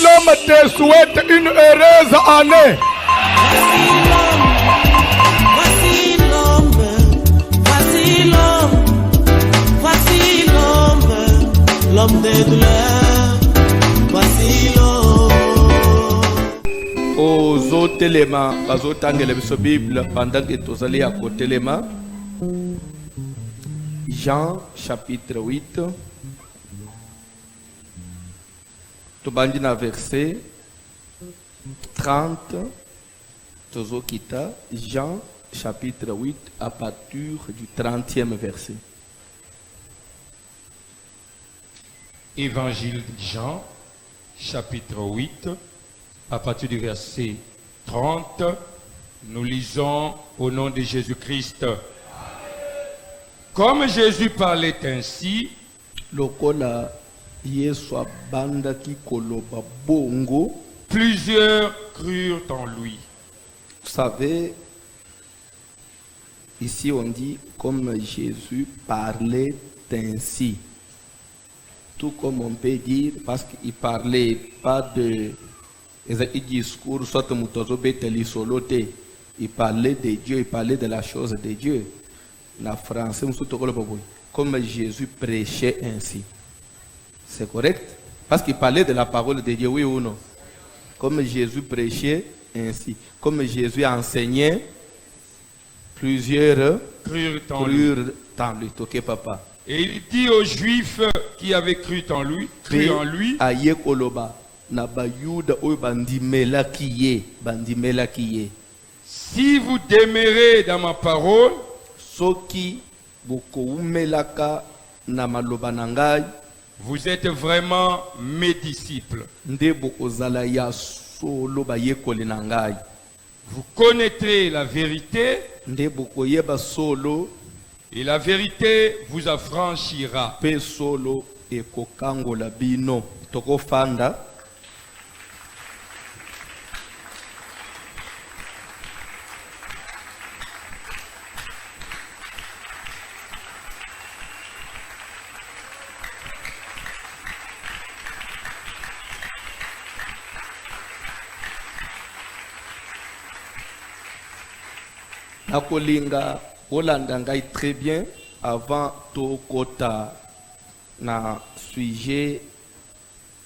l'homme te souhaite une heureuse année. Voici l'homme, voici l'homme, voici l'homme, l'homme des douleurs, voici l'homme. Ozo telema, bazo tangele biso Bible pendant que tozali à côté telema. Jean chapitre 8. Tobandi na verset 30. Tozo kita Jean chapitre 8 à partir du 30e verset. Évangile de Jean, chapitre 8, à partir du verset 30, nous lisons au nom de Jésus-Christ. Comme Jésus parlait ainsi, Lokola Yesu abanda ki koloba bongo. plusieurs crurent en lui. Vous savez, ici on dit comme Jésus parlait ainsi. Tout comme on peut dire, parce qu'il parlait pas de discours, soit il parlait de Dieu, il parlait de la chose de Dieu. En français, comme Jésus prêchait ainsi. C'est correct? Parce qu'il parlait de la parole de Dieu, oui ou non? Comme Jésus prêchait ainsi. Comme Jésus enseignait, plusieurs Crurent en lui. en lui. Ok, papa. Et il dit aux Juifs qui avaient cru en lui, aye koloba na bayuda oyo bandimela kiye. si vous demeurez dans ma parole, Soki bokoumelaka na maloba na ngai, vous êtes vraiment mes disciples. nde bokozala ya solo bayekoli na ngai. Vous connaîtrez la vérité Nde bokoyeba solo, et la vérité vous affranchira. pe solo ekokangola bino. Tokofanda. Nakolinga olanda ngai très bien avant tokota na sujet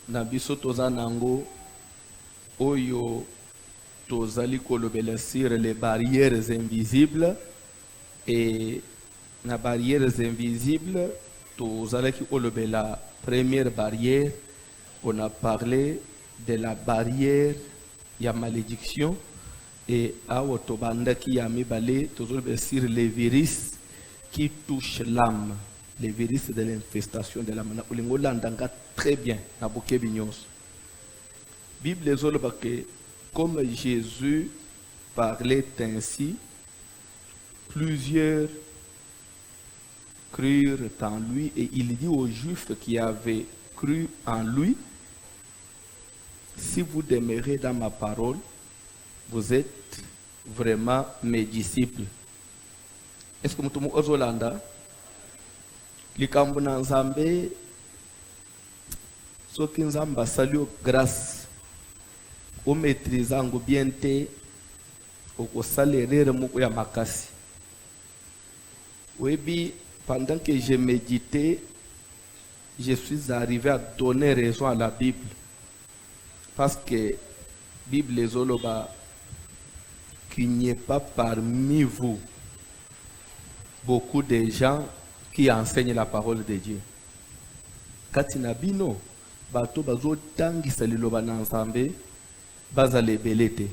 na biso toza nango oyo tozali kolobela sur les barrières invisibles. Et na barrières invisibles tozalaki kolobela première barrière. On a parlé de la barrière ya malédiction. Et à Otobanda qui a mis balé, toujours sur les virus qui touchent l'âme, les virus de l'infestation de l'âme. On l'a très bien, na boké bignos. Bible zolo que comme Jésus parlait ainsi, plusieurs crurent en lui, et il dit aux Juifs qui avaient cru en lui, si vous demeurez dans ma parole, vous êtes vraiment mes disciples. Est-ce que vous avez Ozolanda? Likambo na Nzambe, soki Nzambe asali grâce, o maîtrisant bien te, o salerere moko ya makasi. Oui, pendant que je méditais, je suis arrivé à donner raison à la Bible. Parce que Bible est zoloba qu'il n'y ait pas parmi vous beaucoup de gens qui enseignent la parole de Dieu. Katina bino bato bazo tangisa liloba na Nzambe bazale belete.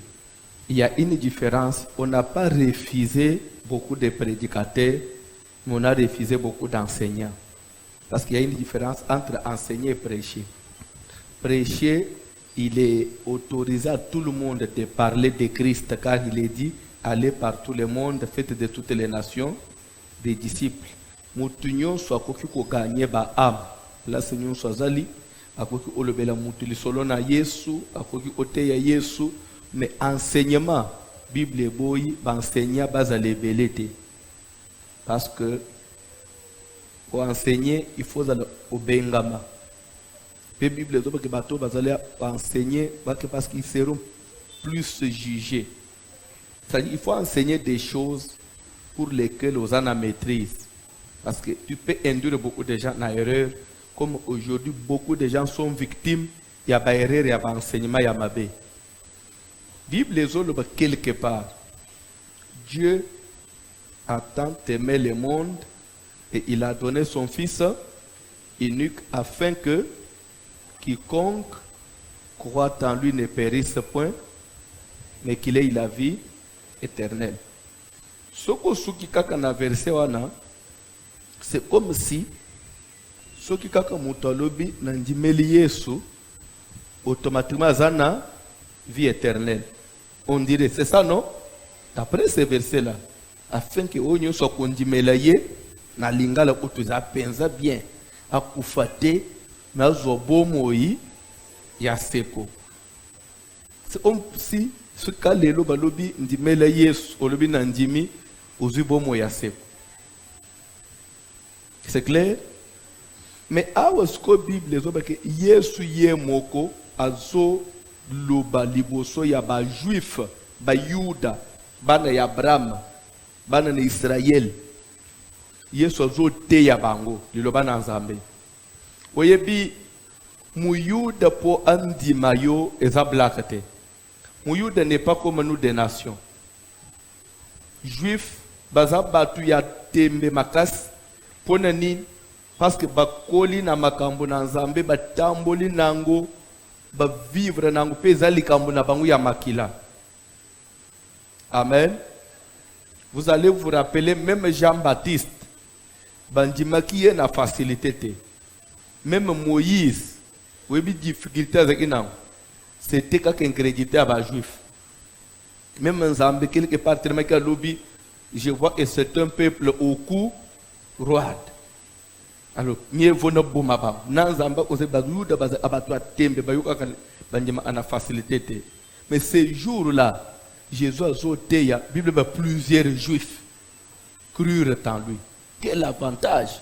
Il y a une différence. On n'a pas refusé beaucoup de prédicateurs, mais on a refusé beaucoup d'enseignants. Parce qu'il y a une différence entre enseigner et prêcher. Prêcher, il est autorisé à tout le monde de parler de Christ, car il est dit, allez par tout le monde, faites de toutes les nations des disciples. Moutunyo soit koki ko gagner ba âme. La Seigneur soit zali, akoki olobela mutuli solo na Yesu, akoki oteya Yesu, mais enseignement, Bible boy, ba enseignant bazale belete. Parce que pour enseigner, il faut aller au Bengama. La Bible dit que bateau va enseigner parce qu'ils seront plus jugés. C'est-à-dire il faut enseigner des choses pour lesquelles on a la maîtrise. Parce que tu peux induire beaucoup de gens dans l'erreur. Comme aujourd'hui, beaucoup de gens sont victimes. Il y a des erreurs, il y a des enseignements, il y a des Bible les autres quelque part. Dieu a tant aimé le monde et il a donné son Fils unique afin que quiconque croit en lui ne périsse point, mais qu'il ait la vie éternelle. Ce qui est verset, c'est comme si ce qui est mutalobi nandimeli Yesu automatiquement zana vie éternelle. On dirait, c'est ça, non? D'après ce verset-là, afin que on soit kondimelaye na lingala kutuza penza bien akufate na zobomoyi ya seko. C'est comme si ce cas lelo balobi ndimela Yesu olobi na ndimi uzibomo ya seko. C'est clair? Mais awa sko Bible zo que Yesu ye moko azo loba liboso ya ba juif ba Yuda bana ya Abraham bana na Israël. Yesu azo te ya bango liloba na Nzambe. Oyebi Muyuda po andima yo eza blakate. Muyuda n'est pas comme nous des nations. Juif baza batu ya tembe makas pona nini parce que bakoli na makambo na Nzambe batamboli nango ba vivre nango pe ezali kambo na bango ya makila. Amen. Vous allez vous rappeler même Jean-Baptiste bandimaki ye na facilité. Même Moïse, vous avez difficulté avec lui. C'était qu'un crédité à les juifs. Même en Zambie, quelque part, je vois que c'est un peuple au cou roide. Alors, mieux vaut ne pas m'abattre. Dans Zambie, on s'est battu à tembe, à facilité. Mais ces jours-là, Jésus a sauté, la Bible a plusieurs juifs crurent en lui. Quel avantage!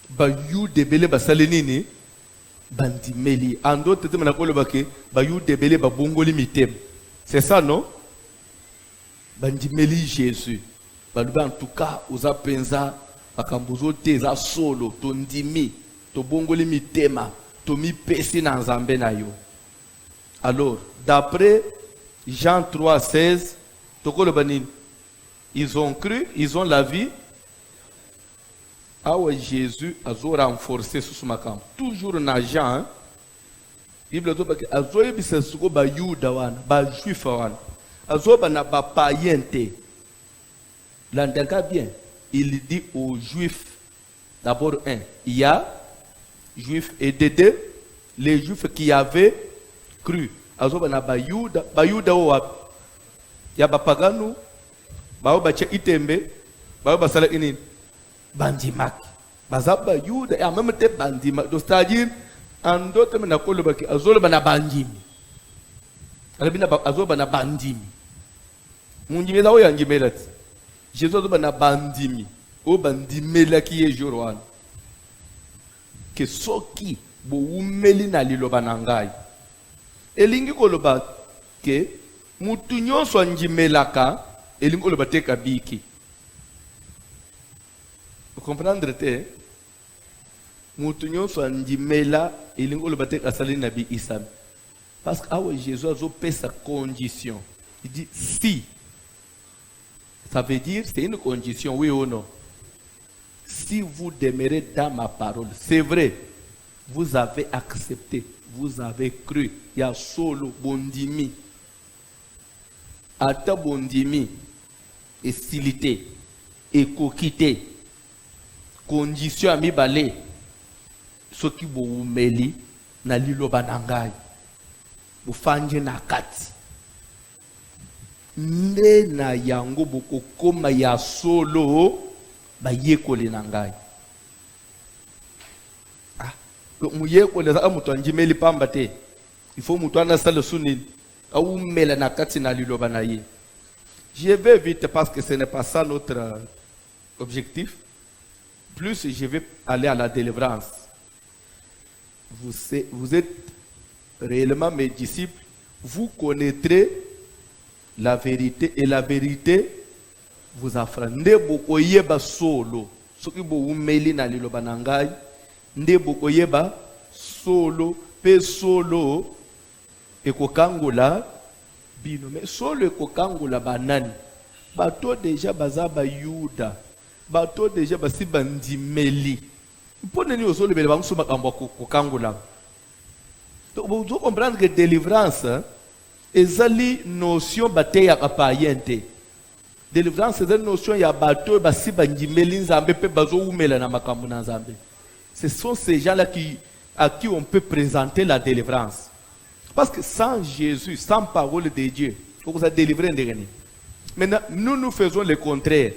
Bayou de belé basalenini bandimeli ando tete na kolo bake bayou de belé babongoli mitem. C'est ça, non? Bandimeli Jésus baluba en tout cas oza penza bakambuzo te za solo tondimi to bongoli mitema to mi pesi na Nzambe na yo. Alors d'après Jean 3:16 to kolo banini ils ont cru, ils ont la vie. Awa Jésus a renforcé sous ma camp. Toujours na Jean, Bible dit que azoye bisasuko ba Yuda wana, ba Juif wana. Azoba na ba païente. L'endeka bien. Il dit aux Juifs, d'abord il y a Juifs et deux, les Juifs qui avaient cru. Azoba na ba Yuda wa. Ya ba pagano, ba ba che itembe, ba ba sala ini. Bandimaki. Bazaba Yuda et en même temps bandimaki. Donc c'est-à-dire, en d'autres termes, on a dit azoloba na bandimi. Azoloba na bandimi. Mundimela o yangimela. Jésus azoba na bandimi. O bandimela ki ye jorwan. Que soki bo umeli na liloba na ngai. Elingi koloba ke mutu nyonso anjimelaka elingi koloba te kabiki. Vous comprenez? Moutounion soit ndimela et l'ingolo batek asali nabi Isam. Parce que Jésus a fait sa condition. Il dit si. Ça veut dire c'est une condition, oui ou non. Si vous demeurez dans ma parole, c'est vrai. Vous avez accepté, vous avez cru. Il y a solo bondimi. Ata bondimi et silité et coquité. Condition à mi balé ce qui vous meli na liloba nangai vous fanje na kati nde na yango boko koma ya solo ba yekole nangai mu yekole za mutu anjimeli pamba te il faut mutu ana sala sunini au mela na kati na liloba na ye. Je vais vite parce que ce n'est pas ça notre objectif. Plus je vais aller à la délivrance. vous êtes réellement mes disciples, vous connaîtrez la vérité et la vérité vous affranchira. Nde bokoyeba solo. Soki bo umeli na liloba na ngai, nde bokoyeba solo pe solo ekokangola bino. Mais solo ekokangola banani? Bato déjà baza ba Yuda. Bato déjà basi bandimeli. Mpone ni osolo bele bango soba kambo kokangola. Donc vous devez comprendre que délivrance ezali notion bateya kapayente. Délivrance c'est une notion ya bato basi bandimeli nzambe pe bazo umela na makambo na nzambe. Ce sont ces gens-là à qui on peut présenter la délivrance. Parce que sans Jésus, sans parole de Dieu, on vous a délivré de rien. Maintenant, nous faisons le contraire.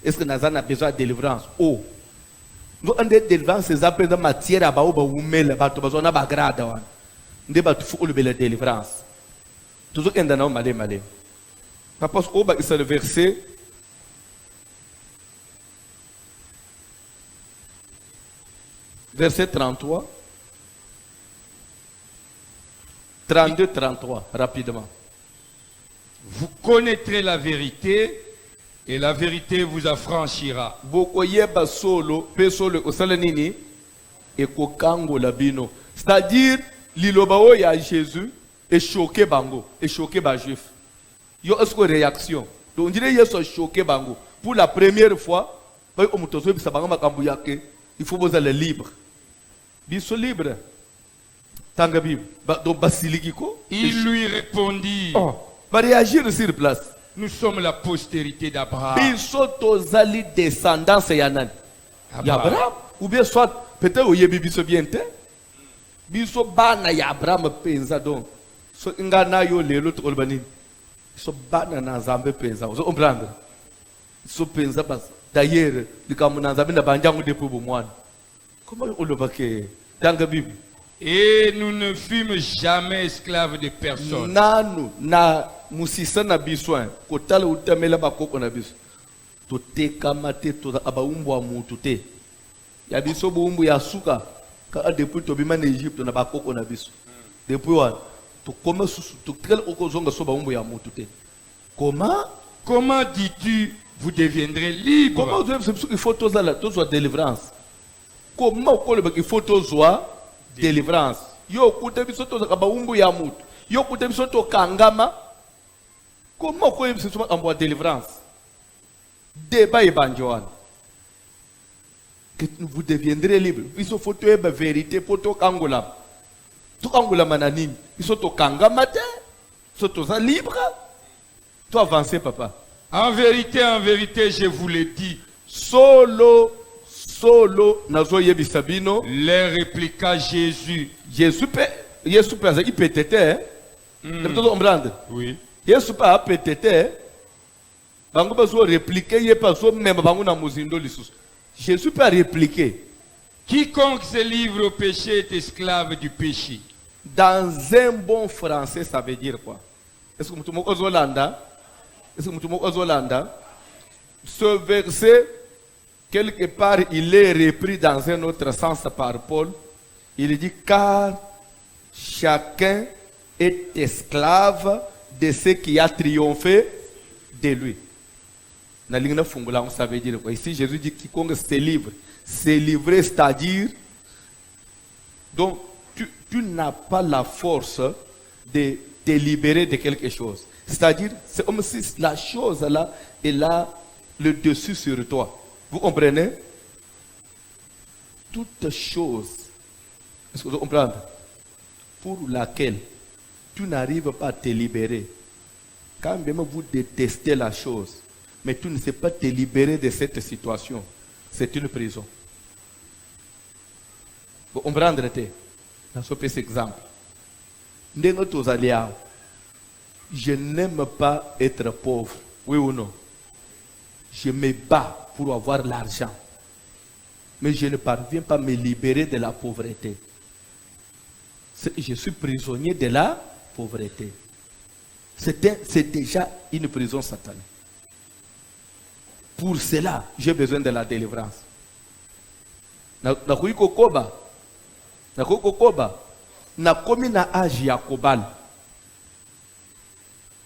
Est-ce que nous avons besoin de délivrance? Oh! Nous avons des délivrances, c'est après la matière à baoba ou mele, bato bazona bagrada. Nous avons la délivrance. Toujours qu'il y a un malé. Parce que c'est le verset. Verset 33. 32, 33, rapidement. Vous connaîtrez la vérité et la vérité vous affranchira. C'est-à-dire, l'ilobao ya Jésus est choqué bango, est choqué ba juif. Yo est-ce que réaction? Donc on dirait Yesu est choqué bango. Pour la première fois, il faut vous aller libre. Biso libre. Donc basilikiko. Il lui répondit. Oh. Va réagir sur place. Nous sommes la postérité d'Abraham. Biso tozali descendance ya nani? Ya Abraham. Ou bien soit peut-être au yebi biso bien te. Biso bana ya Abraham penza donc. So ngana yo lelo to olbani. Biso bana na Nzambe penza. Vous comprendre? So penza bas. D'ailleurs, le kamuna Nzambe na banjango depuis bomwana. Comment on le voit que dans la Bible? Et nous ne fûmes jamais esclaves de personne. Nanu na musisa na biswa kotala utamela bakoko na biso. To teka mate to abaumbu wa mutu te. Ya biso buumbu ya suka ka depuis to bima na Egypte na bakoko na biso. Depuis wa to koma susu to tel okozonga so baumbu ya mutu te. Comment dis-tu vous deviendrez libre? Comment vous savez il faut tous la tous délivrance. Comment il faut tous délivrance. Yo kute biso to baumbu ya mutu. Yo kute biso to kangama. Comment vous savez en délivrance? Débat évangélique. Que vous deviendrez libre. Il faut que la vérité pour tout kangola. Tout kangola mananine. Il faut que kangama te. Il faut que libre. Tu avances papa. En vérité, je vous l'ai dit. Solo nazo yebi sabino. Les répliqua Jésus. Jésus peut il peut être. Vous comprendre? Oui. Jésus peut être. Bango bazo répliquer ye paso même bango na muzindo lisusu. Jésus peut répliquer. Quiconque se livre au péché est esclave du péché. Dans un bon français, ça veut dire quoi? Est-ce que vous Ozolanda? Ce verset, quelque part, il est repris dans un autre sens par Paul. Il dit, car chacun est esclave de ce qui a triomphé de lui. Ça veut dire quoi? Ici, Jésus dit quiconque se livre. Se livrer, c'est-à-dire, donc, tu n'as pas la force de te libérer de quelque chose. C'est-à-dire, c'est comme si la chose là, elle a le dessus sur toi. Vous comprenez? Toute chose, est-ce que vous comprenez? Pour laquelle tu n'arrives pas à te libérer, quand même vous détestez la chose, mais tu ne sais pas te libérer de cette situation, c'est une prison. Vous comprenez? Dans ce petit exemple, je n'aime pas être pauvre, oui ou non? Je me bats pour avoir l'argent, mais je ne parviens pas à me libérer de la pauvreté. Je suis prisonnier de la pauvreté. C'est déjà une prison satanique. Pour cela, j'ai besoin de la délivrance. na kuiko koba na komi na âge ya kobala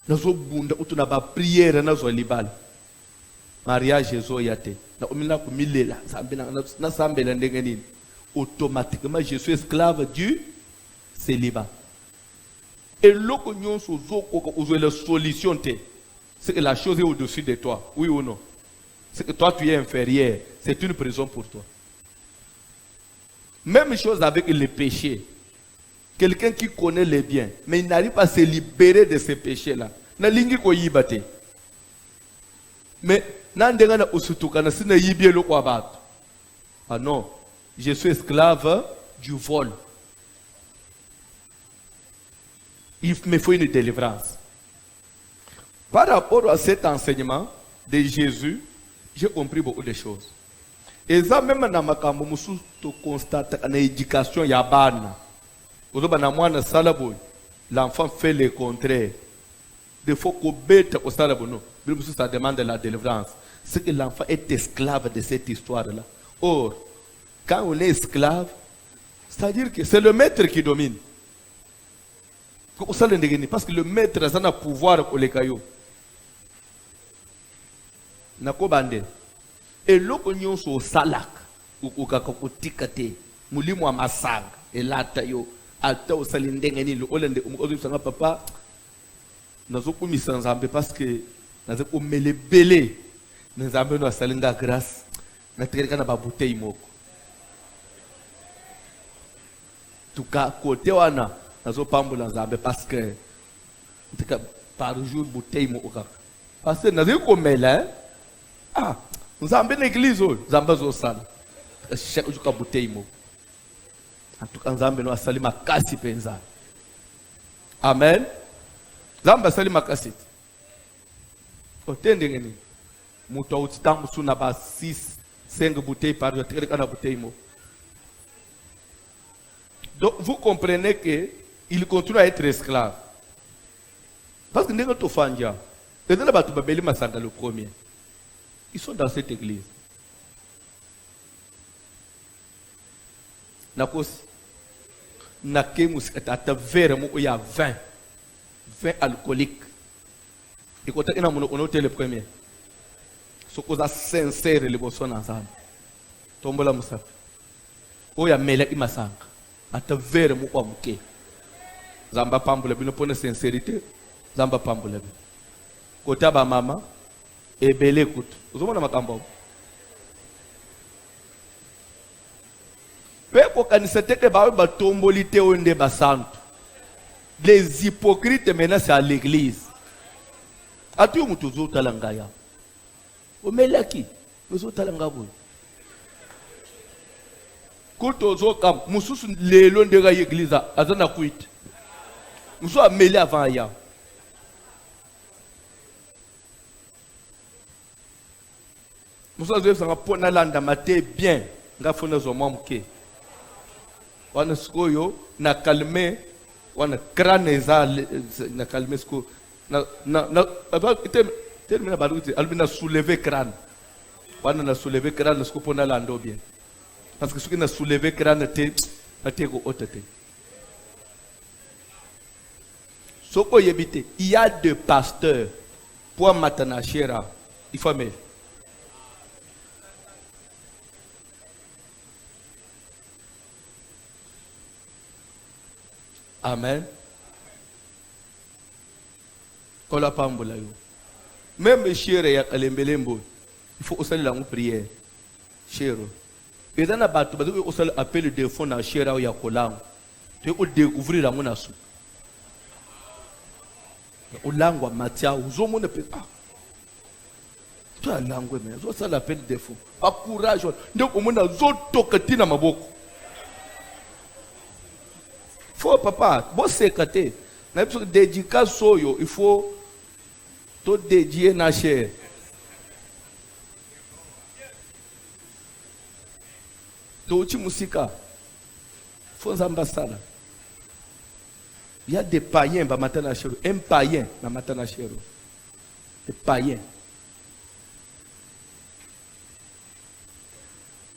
nazo bunda utuna ba prière nazo libala mariage ezo yate na omina kumilela na sambela ndenge nini automatiquement je suis esclave du célibat et loko nyonso zoko ozo la solution te c'est que la chose est au-dessus de toi, oui ou non? C'est que toi tu es inférieur, c'est une prison pour toi. Même chose avec les péchés. Quelqu'un qui connaît les biens, mais il n'arrive pas à se libérer de ces péchés-là. Na lingi ko yibate. Mais nandenga na usutuka na sina yibie lo kwa bato. Ah non, je suis esclave du vol. Il me faut une délivrance. Par rapport à cet enseignement de Jésus, j'ai compris beaucoup de choses. Et ça même dans ma kambo musu to constate en éducation ya bana. Ozoba na mwana salabo, l'enfant fait le contraire. Des fois qu'on bête au salabo non. Ça demande la délivrance. C'est que l'enfant est esclave de cette histoire-là. Or, quand on est esclave, c'est-à-dire que c'est le maître qui domine. Parce que le maître a un pouvoir pour les cailloux. Nakobande. Et loko nyonso salak ukakotikate mulimu wa masanga elata yo ata osalindenge ni lo olende sanga papa nazo kumisa nzambe parce que nazo komele belé nzambe no asalinga grâce na tekeleka na ba bouteille moko tuka kote wana nazo pambola nzambe parce que par jour bouteille moko parce que nazo komela ah nzambe na église nzambe zo sala chaque jour ka bouteille mo en tout cas nzambe no asali makasi penza amen nzambe asali makasi otende ngeni muto utitambu suna ba 5 bouteilles par jour tere kana bouteille mo. Donc vous comprenez que il continue à être esclave parce que ndenge to fanja et dans la batu babeli masanga le premier. Ils sont dans cette église. Nakos nakemus ata verre mo ya vin alcoolique. Et quand on a mon hôtel le premier. Ce qu'on a sincère le boson ensemble. Tombola musa. Oya mela imasanga. Ata verre mo kwa muke. Zamba pambula bino pone sincérité. Zamba pambula bino. Kota ba mama et bel écoute. Vous avez makambo. Peko kanisete ke ba ba tombolite onde ba santo. Les hypocrites maintenant c'est à l'église. Atu mutu zo talanga ya. O melaki, zo talanga boy. Koto zo kam mususu lelo ndega église azana kuit. Musu ameli avant ya. Nous avons pour nalanda maté bien, nga fona zo mamke. Wana skoyo na calmer, wana crâne za na calmer sko na termina baluti albina soulever crâne. Wana na soulever crâne sko pour nalando bien. Parce que ce qui na soulever crâne te go otete. Soko yebite, il y a deux pasteurs pour matana chera, il faut mettre. Amen. Kola pambola yo. Même chéri ya kalembelembo, il faut aussi la prière. Chéri. Et dans la bateau, il faut aussi appeler de fond à chéri ya kolang. Tu peux découvrir la monasu. Olangwa matia, uzomo ne peut pas. Tu as langue mais, zo ça l'appel de fond. Pas courage. Donc au monde zo tokatina maboko. Faut papa, bon c'est caté. Mais pour dédicacer soyo, il faut tout dédier na chair. Touchi musika. Faut ambassade. Il y a des païens ba matana chair, un païen ba matana chair. Des païens.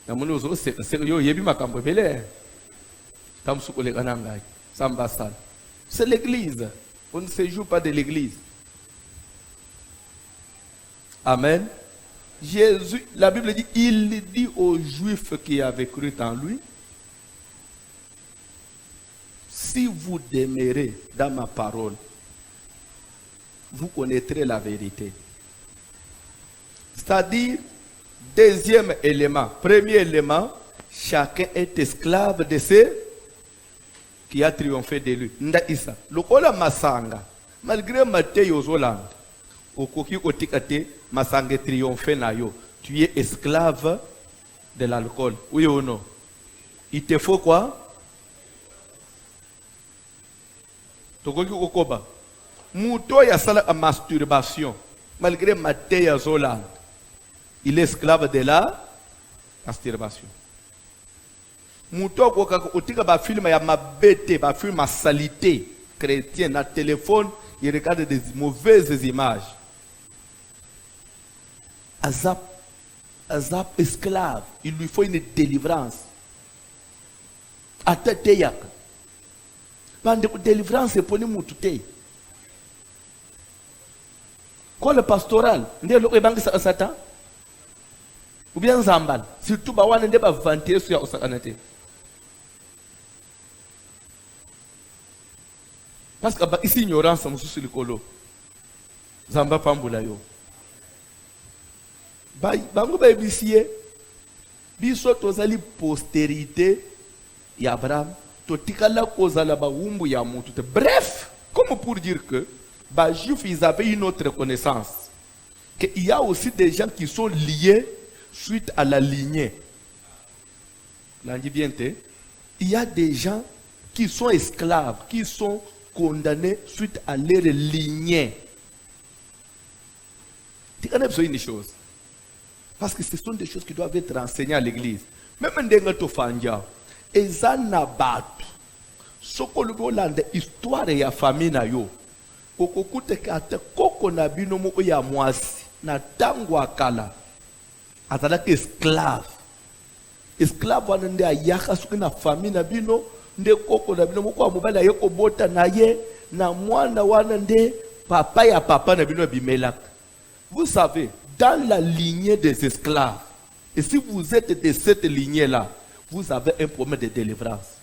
namoni ozoseka seka yo yebi makambo ebele tamusukoleka na ngai samba sana. C'est l'église. On ne se joue pas de l'église. Amen. Jésus, la Bible dit, il dit aux Juifs qui avaient cru en lui, si vous demeurez dans ma parole, vous connaîtrez la vérité. C'est-à-dire, deuxième élément, premier élément, chacun est esclave de ce qui a triomphé de lui. Ndaisa, lokola masanga, malgré Matthieu Zoland, okoki otikate masanga triomphé na yo, tu es esclave de l'alcool. Oui ou non? Il te faut quoi? Tokoki okoba. Muto ya sala a masturbation, malgré Matthieu Zoland, il est esclave de la masturbation. Muto otika ba film ya mabete, ba film ma salité chrétien na téléphone, il regarde des mauvaises images. Azap esclave, il lui faut une délivrance. Atateyak. Bande délivrance pour ni mutute. Quoi le pastoral, ndé lo ebang sa satan? Ou bien zambal, surtout ba wana ndé ba vanter sur ya osakanate. Parce que ici ignorance mususu likolo. Zamba pambula yo. Bango ba ebisiye. Biso tozali postérité ya Abraham. Totikala kozala ba wumbu ya mutu. Bref, comme pour dire que les Juifs ils avaient une autre connaissance. Qu'il y a aussi des gens qui sont liés suite à la lignée. Il y a des gens qui sont esclaves, qui sont condamnés suite à leur lignée. Tu connais besoin d'une chose. Parce que ce sont des choses qui doivent être enseignées à l'église. Même dans notre famille, et ça n'a pas tout. Ce que nous avons histoire et la famille na yo. Kokokute kate koko na bino mo ya mwasi na tango akala. Azalaka esclave. Esclave wana nde ayaka suki na famille na bino. Nde koko na bino moko mobali ayeko bota na ye na mwana wana nde papa ya papa na bino bimelak. Vous savez, dans la lignée des esclaves, et si vous êtes de cette lignée-là, vous avez un problème de délivrance.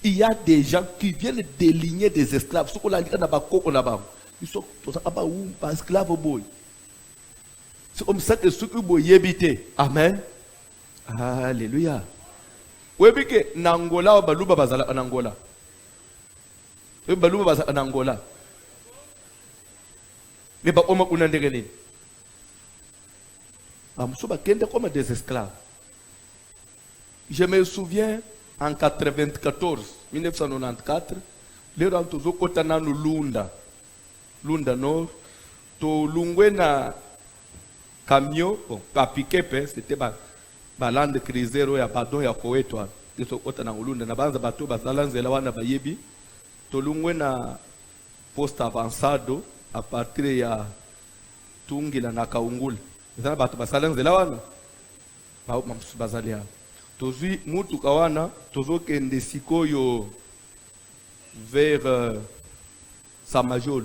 Il y a des gens qui viennent des lignées des esclaves. Ce qu'on a dit dans la koko là-bas, ils sont tous esclaves boy. C'est comme ça que ceux qui boy yébité. Amen. Alléluia. Oui, mais que Nangola ou Balouba bazala en Angola. Balouba bazala en Angola. Mais ba oma kunandegeni. Amsuba kende comme des esclaves. Je me souviens en 1994, les gens tous au côté de Lunda Nord, to lungwe na camion, bon, pas piqué, c'était ba land cruiser ya badon ya Koweto, ils au côté de Lunda, na banza bateau bazalanze la wana bayebi, to lungwe na poste avançado à partir ya Tungila na Kaungul, ils ont bateau bazalanze la wana, ba bazalia. Tozui mutu kawana tozo kende sikoyo vers Samajol.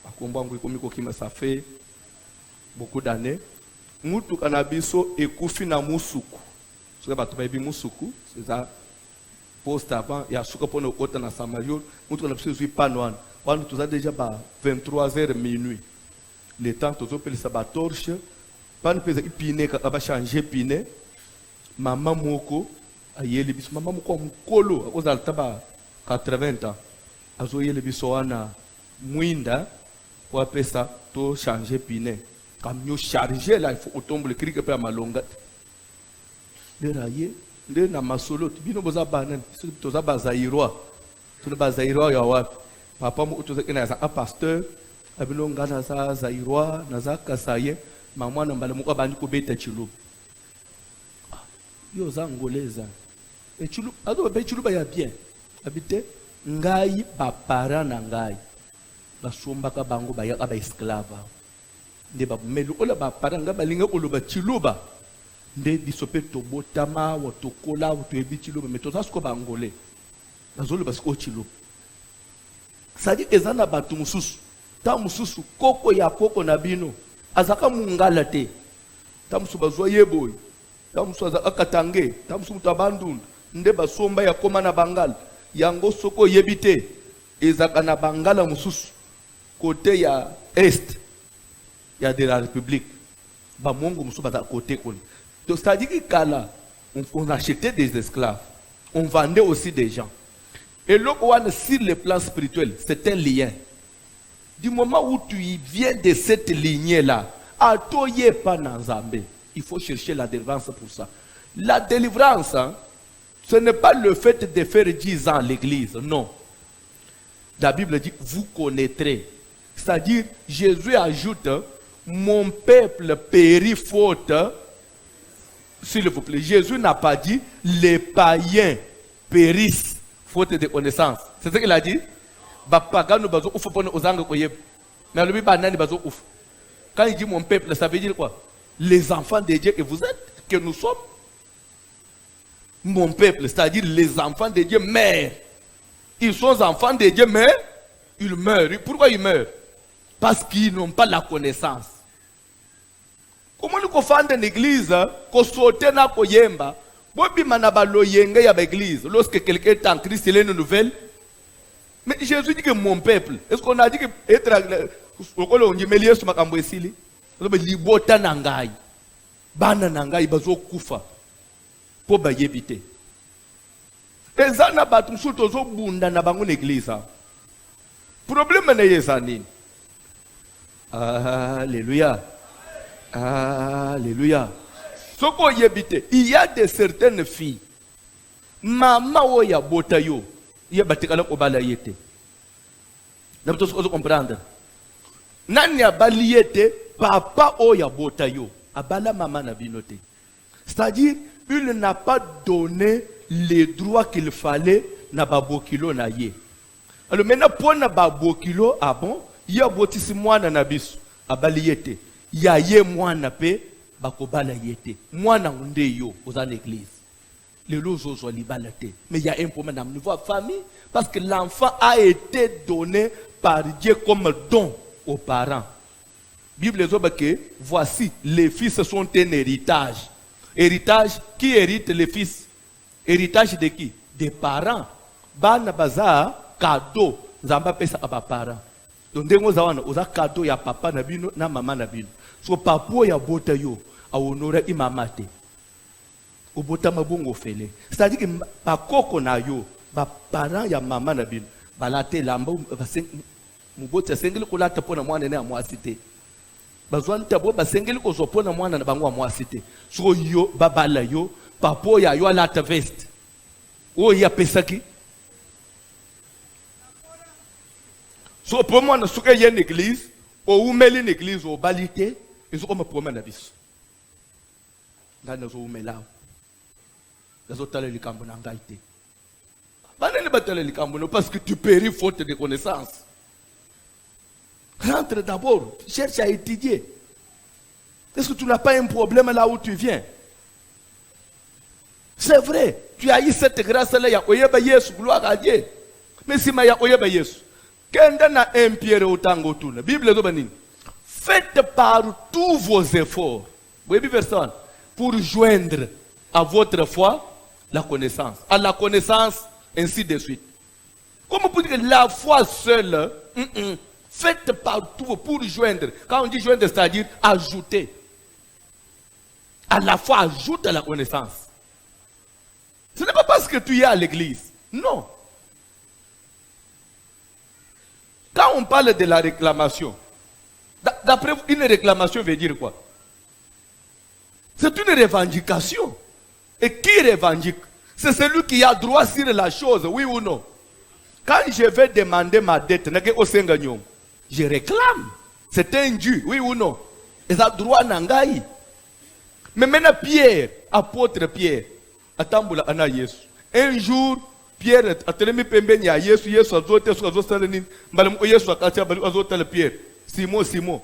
Akomba ngwe komiko kima ça fait beaucoup d'années. Mutu kanabiso ekufi na musuku. Soka batu baby musuku, c'est ça. Poste avant ya suka pona kota na Samajol, mutu kanabiso zui panwan. Wana toza déjà ba 23h minuit. Le temps tozo pelisa ba torche. Pas nous faisons pine quand va changer pine. Maman moko ayeli biso maman moko mukolo à cause de taba 80 ans. Azo yeli biso wana muinda pour appeler ça to changer pine. Camion chargé là il faut autombe le cri que peut malonga. Le raye de na masolo bino boza banan to za bazairwa. To bazairwa ya wapi? Papa mo to za kena za pasteur abino ngana za zairwa na za kasaye. Maman n'a pas le mot abandonné kubeta chulu. Yo zangoleza. Et chulu, ado be chulu ba ya bien. Habite ngai ba para na ngai. Ba somba ka bango ba ya ba esclave. nde babumeli ola baparanga balinga koloba chiluba nde biso pe tobotama wa tokola wa toyebi chiluba mais toza siko bangolais nazoloba siko chiluba sadi ezana batu mususu ta mususu koko ya koko na bino azaka mungala te ta musu bazwa yeboy ta musu azaka katange ta musu mutabandunda nde basomba ya koma na bangala yango soko yebite ezaka na bangala mususu côté ya est ya de la République ba mongo musu baza côté kone donc c'est-à-dire que kala on achetait des esclaves on vendait aussi des gens et là sur le plan spirituel c'est un lien du moment où tu viens de cette lignée là à toye pas nanzambe il faut chercher la délivrance pour ça la délivrance hein, ce n'est pas le fait de faire 10 ans à l'église, non. La Bible dit, vous connaîtrez. C'est-à-dire, Jésus ajoute, mon peuple périt faute. S'il vous plaît, Jésus n'a pas dit, les païens périssent faute de connaissance. C'est ce qu'il a dit. Quand il dit mon peuple, ça veut dire quoi? Les enfants de Dieu que vous êtes, que nous sommes. Mon peuple, c'est-à-dire les enfants de Dieu meurent. Ils sont enfants de Dieu, mais ils meurent. Pourquoi ils meurent? Parce qu'ils n'ont pas la connaissance. Comment nous confondons une église, qu'on saute na koyemba, bobi manaba loyenga ya l'église. Lorsque quelqu'un est en Christ, il a une nouvelle. Mais Jésus dit que mon peuple. Est-ce qu'on a dit que être on dit mais Yesu makambo esili? Libota nangai, bana nangai bazo kufa. Po ba yebite. Ezana batu msuto zo bunda na bango l'église. Problème na yezani. Alléluia. Alléluia. Soko yebite, il y a de certaines filles. Mama oya botayo, ya batikala ko bala yete. Na bitu soko comprendre. Nani abali yete, papa oya botayo, abala mama na binote. C'est-à-dire il n'a pas donné les droits qu'il fallait na babokilo na ye. Alors maintenant pour na babokilo, ah bon, il y a botisi mwana na biso, abali yete. Ya ye mwana pe bakobala yete. Mwana nde yo aux église. Les lozo zo libala te. Mais il y a un problème dans le niveau famille parce que l'enfant a été donné par Dieu comme don aux parents. Bible dit que voici les fils sont un héritage. Héritage, qui hérite les fils? Héritage de qui? Des parents. Bana baza cadeau. Nzamba pesa aba parents. Donc dengo zawana oza cadeau ya papa na bino na mama na bino. So papo ya bota yo a honora imama te. Obota mabongo fele. C'est-à-dire que pa koko na yo, ba parents ya mama na bino, balate lamba mubota sengeli kolata pona mwana na mwasite. Bazwan tabo basengeli ko zopona mwana na bango mwasite. So yo babala yo papo ya yo alata vest. O ya pesaki. So pour moi na suka ye l'église, o umeli l'église o balite, ils ont me promène na biso. Ngana zo umela. Dazo tala likambo na ngaite. Bana ne batala likambo no parce que tu péris faute de connaissance. Rentre d'abord, cherche à étudier. Est-ce que tu n'as pas un problème là où tu viens? C'est vrai, tu as eu cette grâce-là, ya oyeba Yesu, gloire à Dieu. Mais si ma ya oyeba Yesu, kenda na Pierre utango tuna. Bible zo banini. Faites par tous vos efforts. Vous voyez verset 1, pour joindre à votre foi la connaissance. À la connaissance, ainsi de suite. Comment pour dire que la foi seule, faites partout pour joindre. Quand on dit joindre, c'est-à-dire ajouter. À la fois, ajoute à la connaissance. Ce n'est pas parce que tu es à l'église. Non. Quand on parle de la réclamation, d'après vous, une réclamation veut dire quoi? C'est une revendication. Et qui revendique? C'est celui qui a droit sur la chose, oui ou non? Quand je vais demander ma dette, je réclame. C'est un dû, oui ou non? Et ça droit nangai. Mais maintenant Pierre, apôtre Pierre, atambula ana Yesu. Un jour, Pierre a telemi pembeni ya Yesu, Yesu azote su azosaleni, mbalam Yesu akatia balu azote le Pierre. Simon,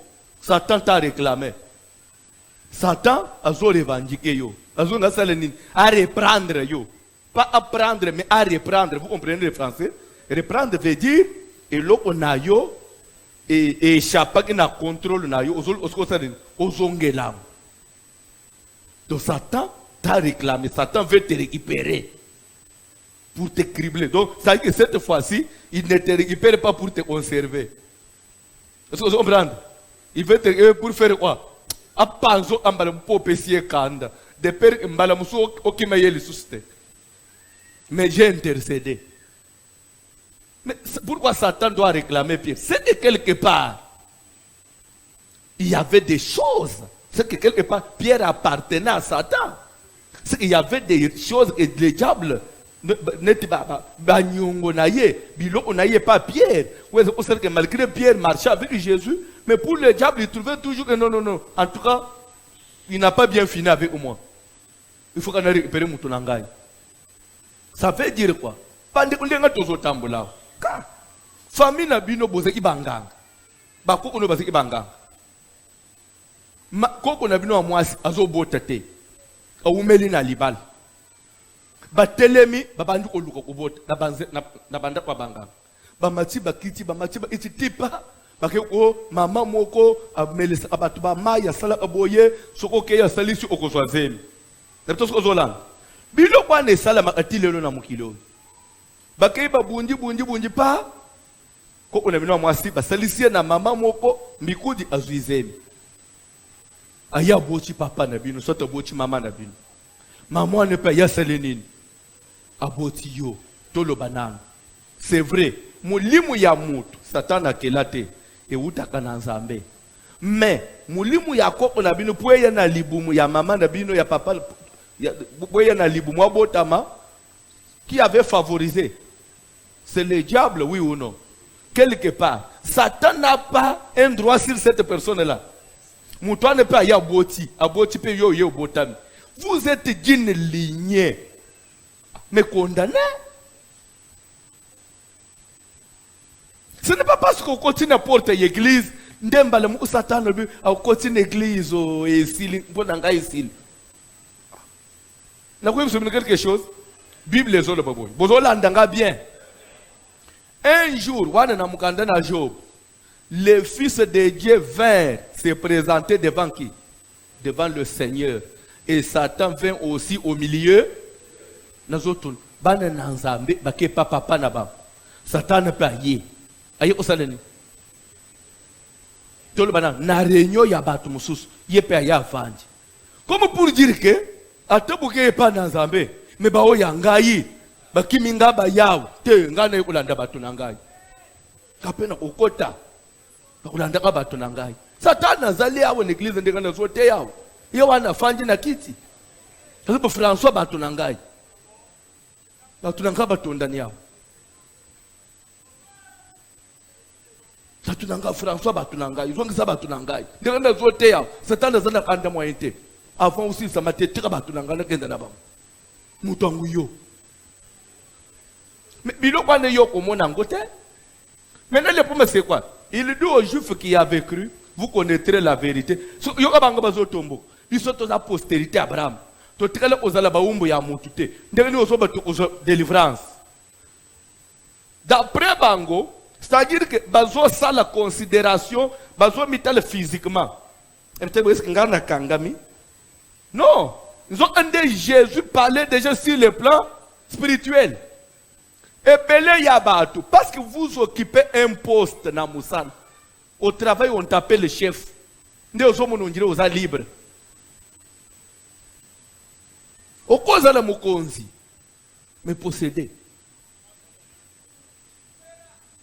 Satan t'a réclamé. Satan a revendiqué yo. A reprendre yo. Pas apprendre, mais à reprendre. Vous comprenez le français? Reprendre veut dire, et là on a yo, et échapper qui n'a contrôle na yo, ozongelam. Donc Satan t'a réclamé. Satan veut te récupérer. Pour te cribler. Donc, ça veut dire que cette fois-ci, il ne te récupère pas pour te conserver. Est-ce que vous comprenez? Il veut te récupérer pour faire quoi? Apanzo ambalam popesier kanda. De père mbalamuso okimaye le souste. Mais j'ai intercédé. Mais pourquoi Satan doit réclamer Pierre? C'est que quelque part, il y avait des choses. C'est que quelque part, Pierre appartenait à Satan. C'est qu'il y avait des choses que le diable pas Pierre. Malgré Pierre marchait avec Jésus, mais pour le diable, il trouvait toujours que non. En tout cas, il n'a pas bien fini avec moi. Il faut qu'on ait récupéré mon tonangaï. Ça veut dire quoi? Pendant que nous sommes tambola, famille n'a bino bozeki banganga. Ba koko no bazeki banganga. Koko na bino amwasi azobotate. Awumeli na libal. Batelemi babandu oluka kubota na banda kwa banga bamati bakiti bamati ba ititipa bakeko mama moko amelisa abatu ba maya sala aboye soko ke ya salisi okozwazemi napto soko zola bilo kwa ne sala makati lelo na mukilo bakei babundi pa ko ona bino mwasi basalisi na mama moko mbikudi azuizemi aya bochi papa na bino soto bochi mama na bino maman ne pas ya salenini aboti yo tolo banana. C'est vrai, mulimu ya mutu Satan akelate e utaka na nzambe. Mais mulimu ya koko na bino pwe na libumu ya mama na bino ya papa pwe na libumu abotama qui avait favorisé. C'est le diable, oui ou non? Quelque part, Satan n'a pas un droit sur cette personne-là. Mutu ne pas ya aboti pe yo botami. Vous êtes d'une lignée mais condamné. Ce n'est pas parce qu'on continue à porter l'église, ndembale mu Satan bi au continue l'église et s'il bonanga ici. Na quoi vous quelque chose? Bible les autres baboy. Bozola ndanga bien. Un jour, wana na mukanda na Job, les fils de Dieu vinrent se présenter devant qui? Devant le Seigneur. Et Satan vint aussi au milieu. Nazotun bana nanzambe bake papa na ba Satan pa ye aye osaleni tolo bana na réunion ya batu mususu ye pe ya vandi comme pour dire que atabuke pa nanzambe me ba o yangai bakiminga ba yawo te ngana yokulanda batu nangai kapena ukota bakulanda ka batu nangai Satan azali yawo n'église ndengana zote yawo ye wana fanji na kiti sababu François batu nangai batunanga batondani yao batunanga François batunanga izongisa batunanga ndengana zote yao Satan azana kanda moyente avant aussi ça m'a tika batunanga na kenda na ba mutangu yo mais biloko ane yo komona ngote. Maintenant le problème c'est quoi? Il dit aux Juifs qui avaient cru, vous connaîtrez la vérité. Yo kabanga bazotombo biso to la postérité Abraham. Totikala ozala baumbu ya mutu te ndengeni ozoba délivrance d'après bango, c'est-à-dire que bazo ça la considération bazo mitale physiquement ngana kangami non, ils ont entendu Jésus parler déjà sur le plan spirituel et belé yabatu parce que vous occupez un poste na musala au travail on t'appelle le chef nde ozomo nongire oza libre. Au cause de la mukonzi, mais possédé.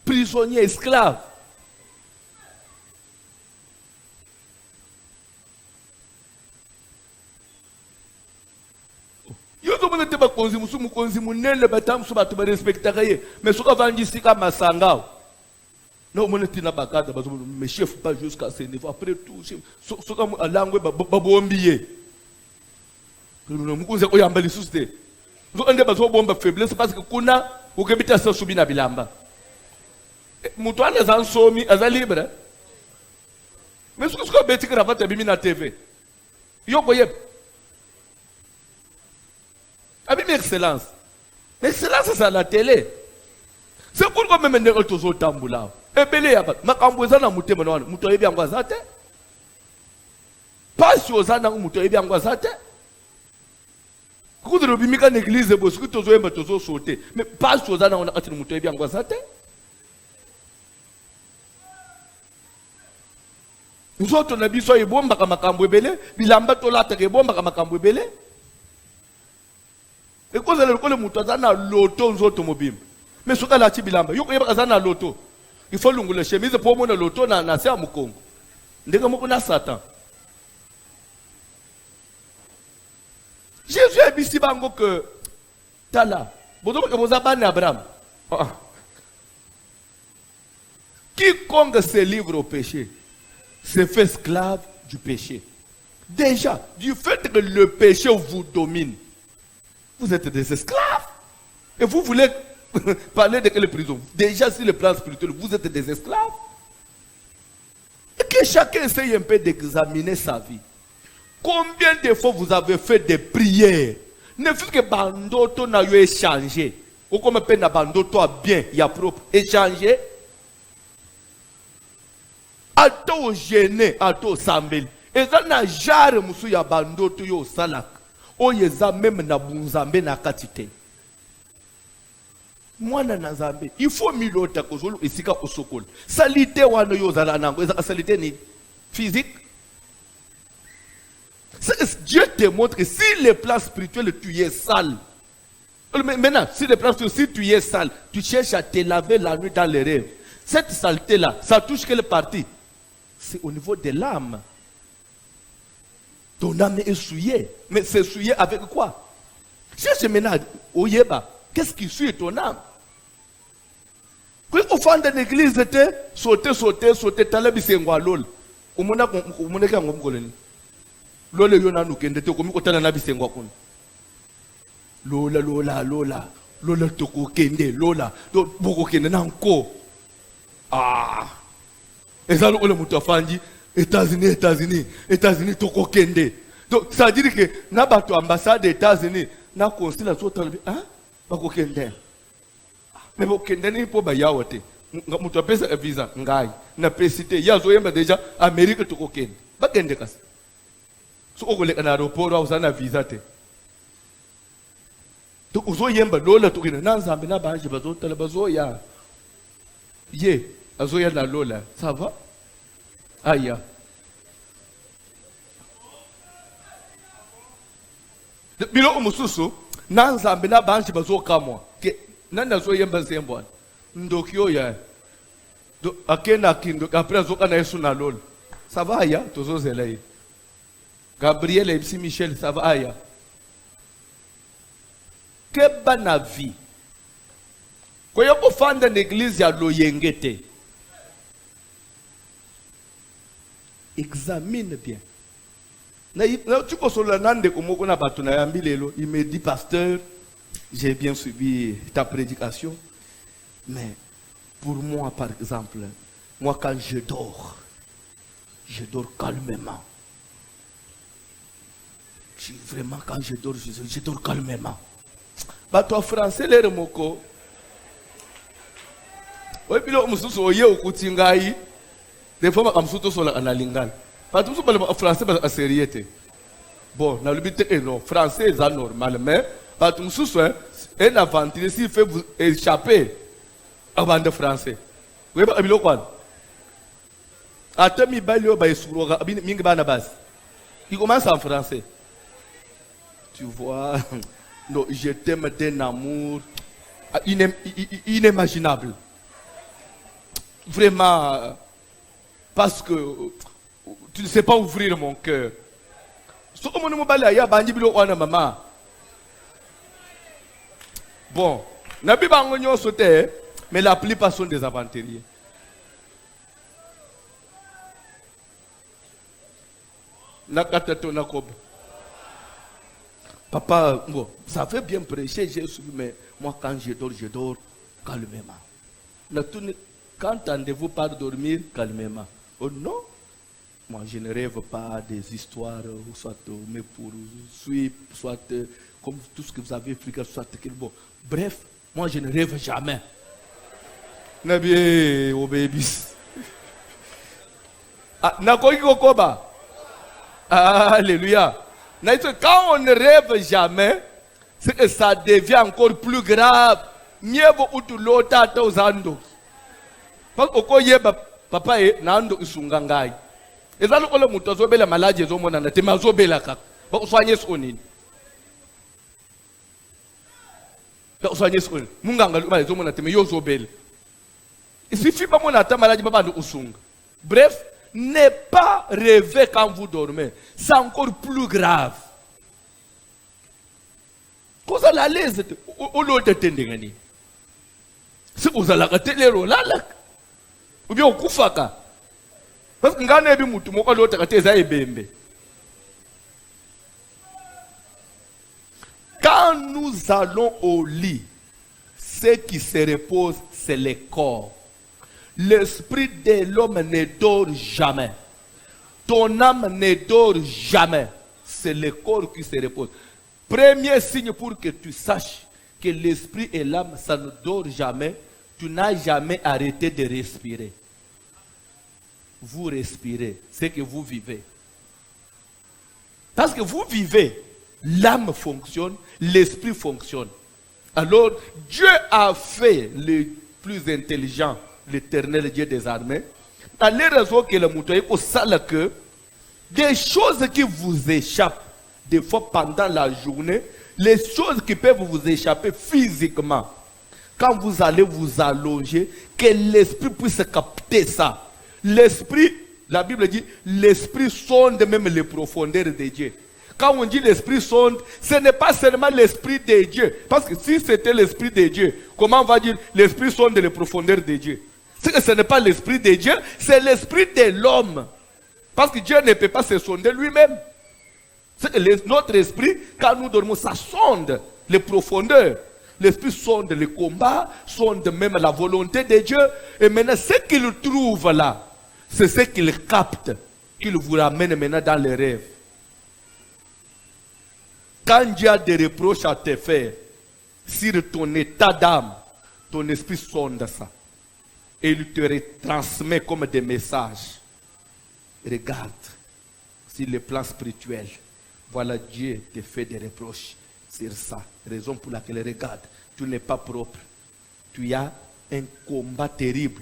Prisonnier, esclave. Yo zo mona te ba konzi mukonzi munene batam so batu ba respecter mais so ka vandi sika masanga. Non mona tina bakada bazo me chef pas jusqu'à ce niveau après tout so ka langue ba bombier. Nous mukunze oyamba lisuste zo ende bazo bomba faiblesse parce que kuna ukebita sa subi na bilamba mutu ana za nsomi aza libre Mais ce que je veux dire, c'est que la TV. Yo voyez. Avec excellence. L'excellence, c'est à la télé. C'est pourquoi même les gens sont tamboula. Et bien, il y a ma cambouza na mouté maintenant. Mouto est bien guazate. Pas sur ça, mouto est bien guazate. Quand on a une église, parce que tous les gens sont sautés. Mais pas sur ça, on a un mouto est bien guazate. Nous autres, on a dit soit il bomba comme makambo belé, bilamba tola te bomba comme makambo belé. Et quand le mouton a l'auto, nous autres mobiles. Mais ce cas-là, bilamba, yo koyeba kazana l'auto. Il faut l'ongler chemise pour mon l'auto na se amukongo. Ndenge moko na Satan. Jésus a dit bango que tala, bodo ke bozabane Abraham. Quiconque se livre au péché se fait esclave du péché. Déjà, du fait que le péché vous domine, vous êtes des esclaves. Et vous voulez parler de quelle prison? Déjà, sur le plan spirituel, vous êtes des esclaves. Et que chacun essaye un peu d'examiner sa vie. Combien de fois vous avez fait des prières? Ne fût que bandoto n'a eu échangé. Ou comme peine bandoto a bien, il y a propre. Échangé. Ato gêné, ato sambel. Et ça n'a jamais musu ya bandoto yo salak. O yeza même na bunzambe na katite. Mwana na zambe. Il faut milota kozolo esika osokol. Salite wana yo zala nango. Eza salite ni physique. Dieu te montre que si le plan spirituel tu es sale. Maintenant, si le plan spirituel, si tu es sale, tu cherches à te laver la nuit dans les rêves. Cette saleté-là, ça touche quelle partie? C'est au niveau de l'âme. Ton âme est souillée. Mais c'est souillé avec quoi? Cherche maintenant, Oyeba, qu'est-ce qui suit ton âme? Quand au fond de l'église, c'était sauter, talabi sengwa lol. Umona ka ngomkoleni. Lole yona nukende te komi kotana na bisengwa kono. Lola toko kende, lola. Do boko kende na nko. Ah. Ezalo ole mutu afanji États-Unis toko kende. Donc ça veut dire que na bato ambassade des États-Unis na consulat so talabi, hein? Bako kende. Mais boko kende ni po ba yawote. Mutu apesa visa ngai. Na pesite yazo yemba déjà Amérique toko kende. Ba kende kasi. So ogole kana aéroport wa usana visa te. Donc uzo yemba lola tokina na nzambe na banje bazo tala bazo ya. Ye, azo ya na lola. Ça va? Aya. Bilo umususu na nzambe na banje bazo kamwa. Ke nana zo yemba zembwa. Ndokyo ya. Do akena kindo après azo kana Yesu na lola. Ça va ya? Tozo zelai. Gabriel et MC Michel, ça va aya. Que bana vie. Quand yako fanda l'église ya loyengete. Examine bien. Tu peux sur le nande comme on a battu na yambilelo. Il me dit pasteur, j'ai bien suivi ta prédication, mais pour moi par exemple, moi quand je dors calmement. Vraiment, quand je dors calmement. Bah, toi, français, les remoko. Oui, puis là, je suis au Koutingaï. Des fois, je suis sur la lingale. Parce que je suis français, c'est sérieux. Bon, dans le but, non, français, c'est normal. Mais, parce que je suis un aventure, s'il fait vous échapper avant de français. Oui, mais, je suis il commence en français. Tu vois, non, je t'aime d'un amour inimaginable. Vraiment, parce que tu ne sais pas ouvrir mon cœur. Bon, mais la plupart sont des aventuriers. Papa, bon, ça fait bien prêcher Jésus, mais moi quand je dors calmement. Quand entendez-vous pas dormir calmement? Oh non, Moi, je ne rêve pas des histoires, soit mais pour suivre, soit comme tout ce que vous avez expliqué, soit bon. Bref, moi, je ne rêve jamais. Nabi, oh babies. Ah, alléluia. Quand on ne rêve jamais, c'est que ça devient encore plus grave. Mieux vaut que l'autre à tous ando. Parce que papa est nando isungangai. Et ça, le muto zobela maladie zomona na tema zobela kaka. Ba uswanye sonini. Ba uswanye sonini. Munganga lu zomona tema yo zobela. Il suffit pas mon attendre maladie baba usunga. Bref, ne pas rêver quand vous dormez. C'est encore plus grave. Quand vous allez à l'aise, vous l'autre tendez. Si vous allez à télé, là, ou bien au koufaka. Parce que ngane bi mutu moko l'autre à teza ebembe. Quand nous allons au lit, ce qui se repose, c'est le corps. L'esprit de l'homme ne dort jamais. Ton âme ne dort jamais. C'est le corps qui se repose. Premier signe pour que tu saches que l'esprit et l'âme, ça ne dort jamais. Tu n'as jamais arrêté de respirer. Vous respirez, c'est que vous vivez. Parce que vous vivez, l'âme fonctionne, l'esprit fonctionne. Alors, Dieu a fait le plus intelligent, l'Éternel Dieu des armées, à les raisons que le mouton est au sale que des choses qui vous échappent, des fois pendant la journée, les choses qui peuvent vous échapper physiquement, quand vous allez vous allonger, que l'esprit puisse capter ça. L'esprit, la Bible dit, l'esprit sonde même les profondeurs de Dieu. Quand on dit l'esprit sonde, ce n'est pas seulement l'esprit de Dieu. Parce que si c'était l'esprit de Dieu, comment on va dire l'esprit sonde les profondeurs de Dieu? C'est que ce n'est pas l'esprit de Dieu, c'est l'esprit de l'homme. Parce que Dieu ne peut pas se sonder lui-même. C'est que notre esprit, quand nous dormons, ça sonde les profondeurs. L'esprit sonde le combat, sonde même la volonté de Dieu. Et maintenant, ce qu'il trouve là, c'est ce qu'il capte, qu'il vous ramène maintenant dans les rêves. Quand Dieu a des reproches à te faire sur ton état d'âme, ton esprit sonde ça. Et il te retransmet comme des messages. Regarde, sur le plan spirituel, voilà Dieu te fait des reproches sur ça. Raison pour laquelle, regarde, tu n'es pas propre. Tu as un combat terrible.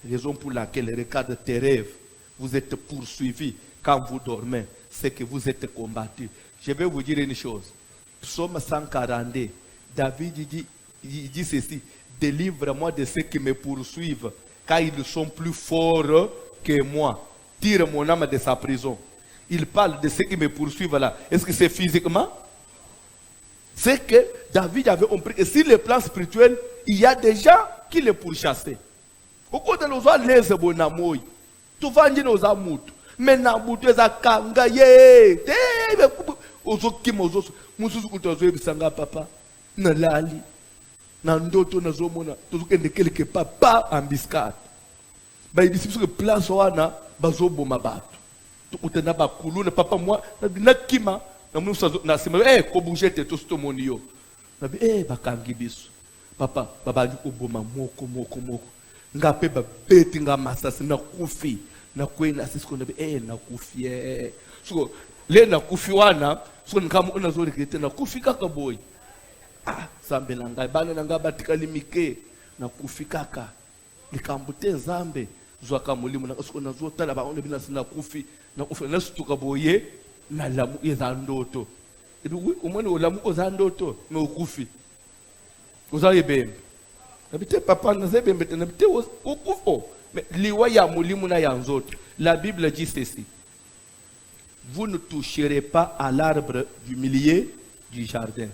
Raison pour laquelle, regarde tes rêves. Vous êtes poursuivis quand vous dormez. C'est que vous êtes combattus. Je vais vous dire une chose. Psaume 142. David dit ceci. Délivre-moi de ceux qui me poursuivent, car ils sont plus forts que moi. Tire mon âme de sa prison. Il parle de ceux qui me poursuivent là. Est-ce que c'est physiquement? C'est que David avait compris que sur le plan spirituel, il y a des gens qui le pourchassaient. Au côté de nous, les bonamoy. Tu vas dire nos amours. Mais Nabutu est à Kangaye. Ozoki mozoso. Mususu kutozoe bisanga papa. Nalali. Nandoto nazomona. Tozokende quelque part. Pas embuscade. Bah il dit que place wana bazobo mabatu. Tukutana bakuluna papa moi na kima na musa na sima ko bouger te to sto monio. Na bi bakangi biso. Papa baba ndi ko boma moko. Ngape ba beti nga masasi na kufi. Na kwena sisiko na bi na kufi so le na kufi wana so nkama una zo rekete na kufi kaka boy. Zambe na ngai bana na nga batika limike na kufi kaka. Likambute zambe zwaka mulimu na siko na zo tala ba ona bina sina kufi na situka boye na lamu ezandoto. Ebi umone olamu ozandoto no ukufi. Uzayebembe. Nabite papa na zebembe te nabite ukufo. Liwa ya mulimu na yanzoto. La Bible dit ceci. Vous ne toucherez pas à l'arbre du milieu du jardin.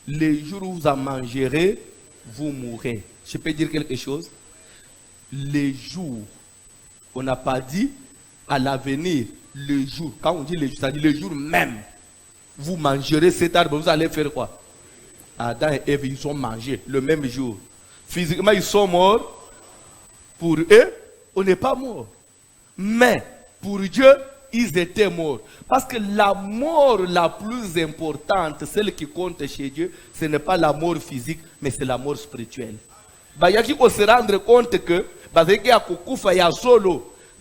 Les jours où vous en mangerez, vous mourrez. Je peux dire quelque chose? Les jours, on n'a pas dit à l'avenir, le jour. Quand on dit le jour, ça dit le jour même. Vous mangerez cet arbre, vous allez faire quoi? Adam et Ève, ils ont mangé le même jour. Physiquement, ils sont morts. Pour eux, on n'est pas mort. Mais pour Dieu, ils étaient morts. Parce que la mort la plus importante, celle qui compte chez Dieu, ce n'est pas la mort physique, mais c'est la mort spirituelle. Il y a qui se rendre compte que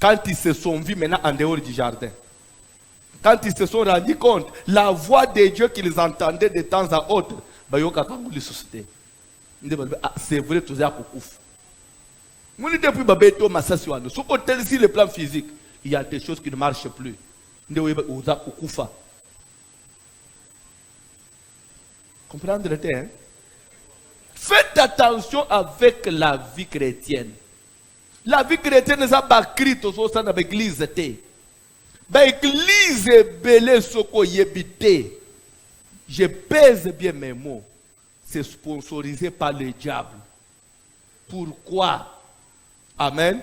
quand ils se sont vus maintenant en dehors du jardin, quand ils se sont rendus compte, la voix de Dieu qu'ils entendaient de temps à autre, c'est vrai, tout ça depuis sur le plan physique, il y a des choses qui ne marchent plus. Comprendre, hein? Faites attention avec la vie chrétienne. La vie chrétienne n'est pas écrite au sein de l'église. L'église est belle, je pèse bien mes mots. C'est sponsorisé par le diable. Pourquoi? Amen.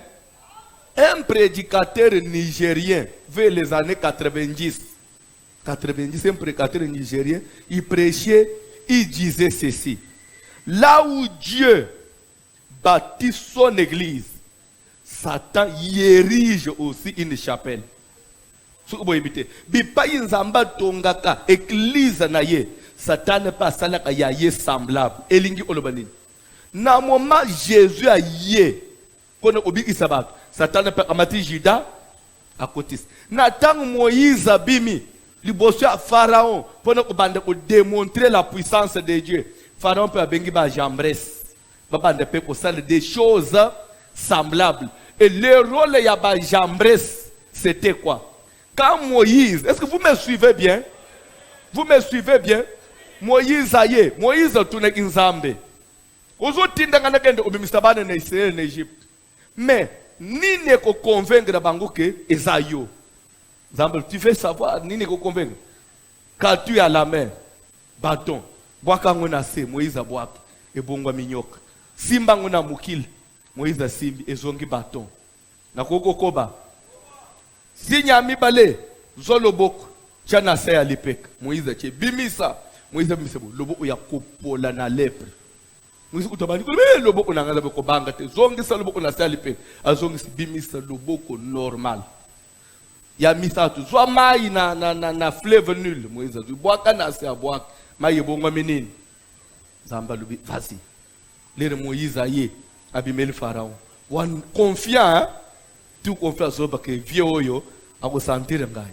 Un prédicateur nigérien, vers les années 90, un prédicateur nigérien, il prêchait, il disait ceci. Là où Dieu bâtit son église, Satan y érige aussi une chapelle. Église naye, Satan n'est pas salaka yaye semblable. Elingi olobani. Na moment Jésus a yé, kono obi isabat. Satan n'est pas amati Juda à côté. Na tang Moïse abimi, liboso à Pharaon, pour démontrer la puissance de Dieu. Pharaon peut abengi ba Jambres, baba ne peut pas des choses semblables. Et le rôle ya ba Jambres, c'était quoi? Quand Moïse, est-ce que vous me suivez bien? Vous me suivez bien? Moïse aye, Moïse tourne inzambe. Ozo tinda ngana kende obimistabane na Israël na Égypte. Mais ni ne ko convaincre bango que ezayo. Zambe, tu veux savoir ni ne ko convaincre? Quand tu es à la main, bâton. Bwaka ngona se Moïse abwaka ebongwa minyoka. Simba ngona mukil Moïse simbi ezongi bâton. Na koko koba. Sinya mibale zoloboko chana se alipek. Moïse che bimisa. Moïse misebo loboko ya kopola na lepre. Moïse utabani ko loboko na ngala beko banga te zongi sa loboko na se alipek. Azongi bimisa loboko normal. Ya misatu zwa mai na fleuve nul. Moïse du bwaka na se abwaka. Maye bongo menini zamba lubi vas-y les Moïse aye abimeli Pharaon wan confiant tu confiant so ba ke vieux oyo ako sentir ngai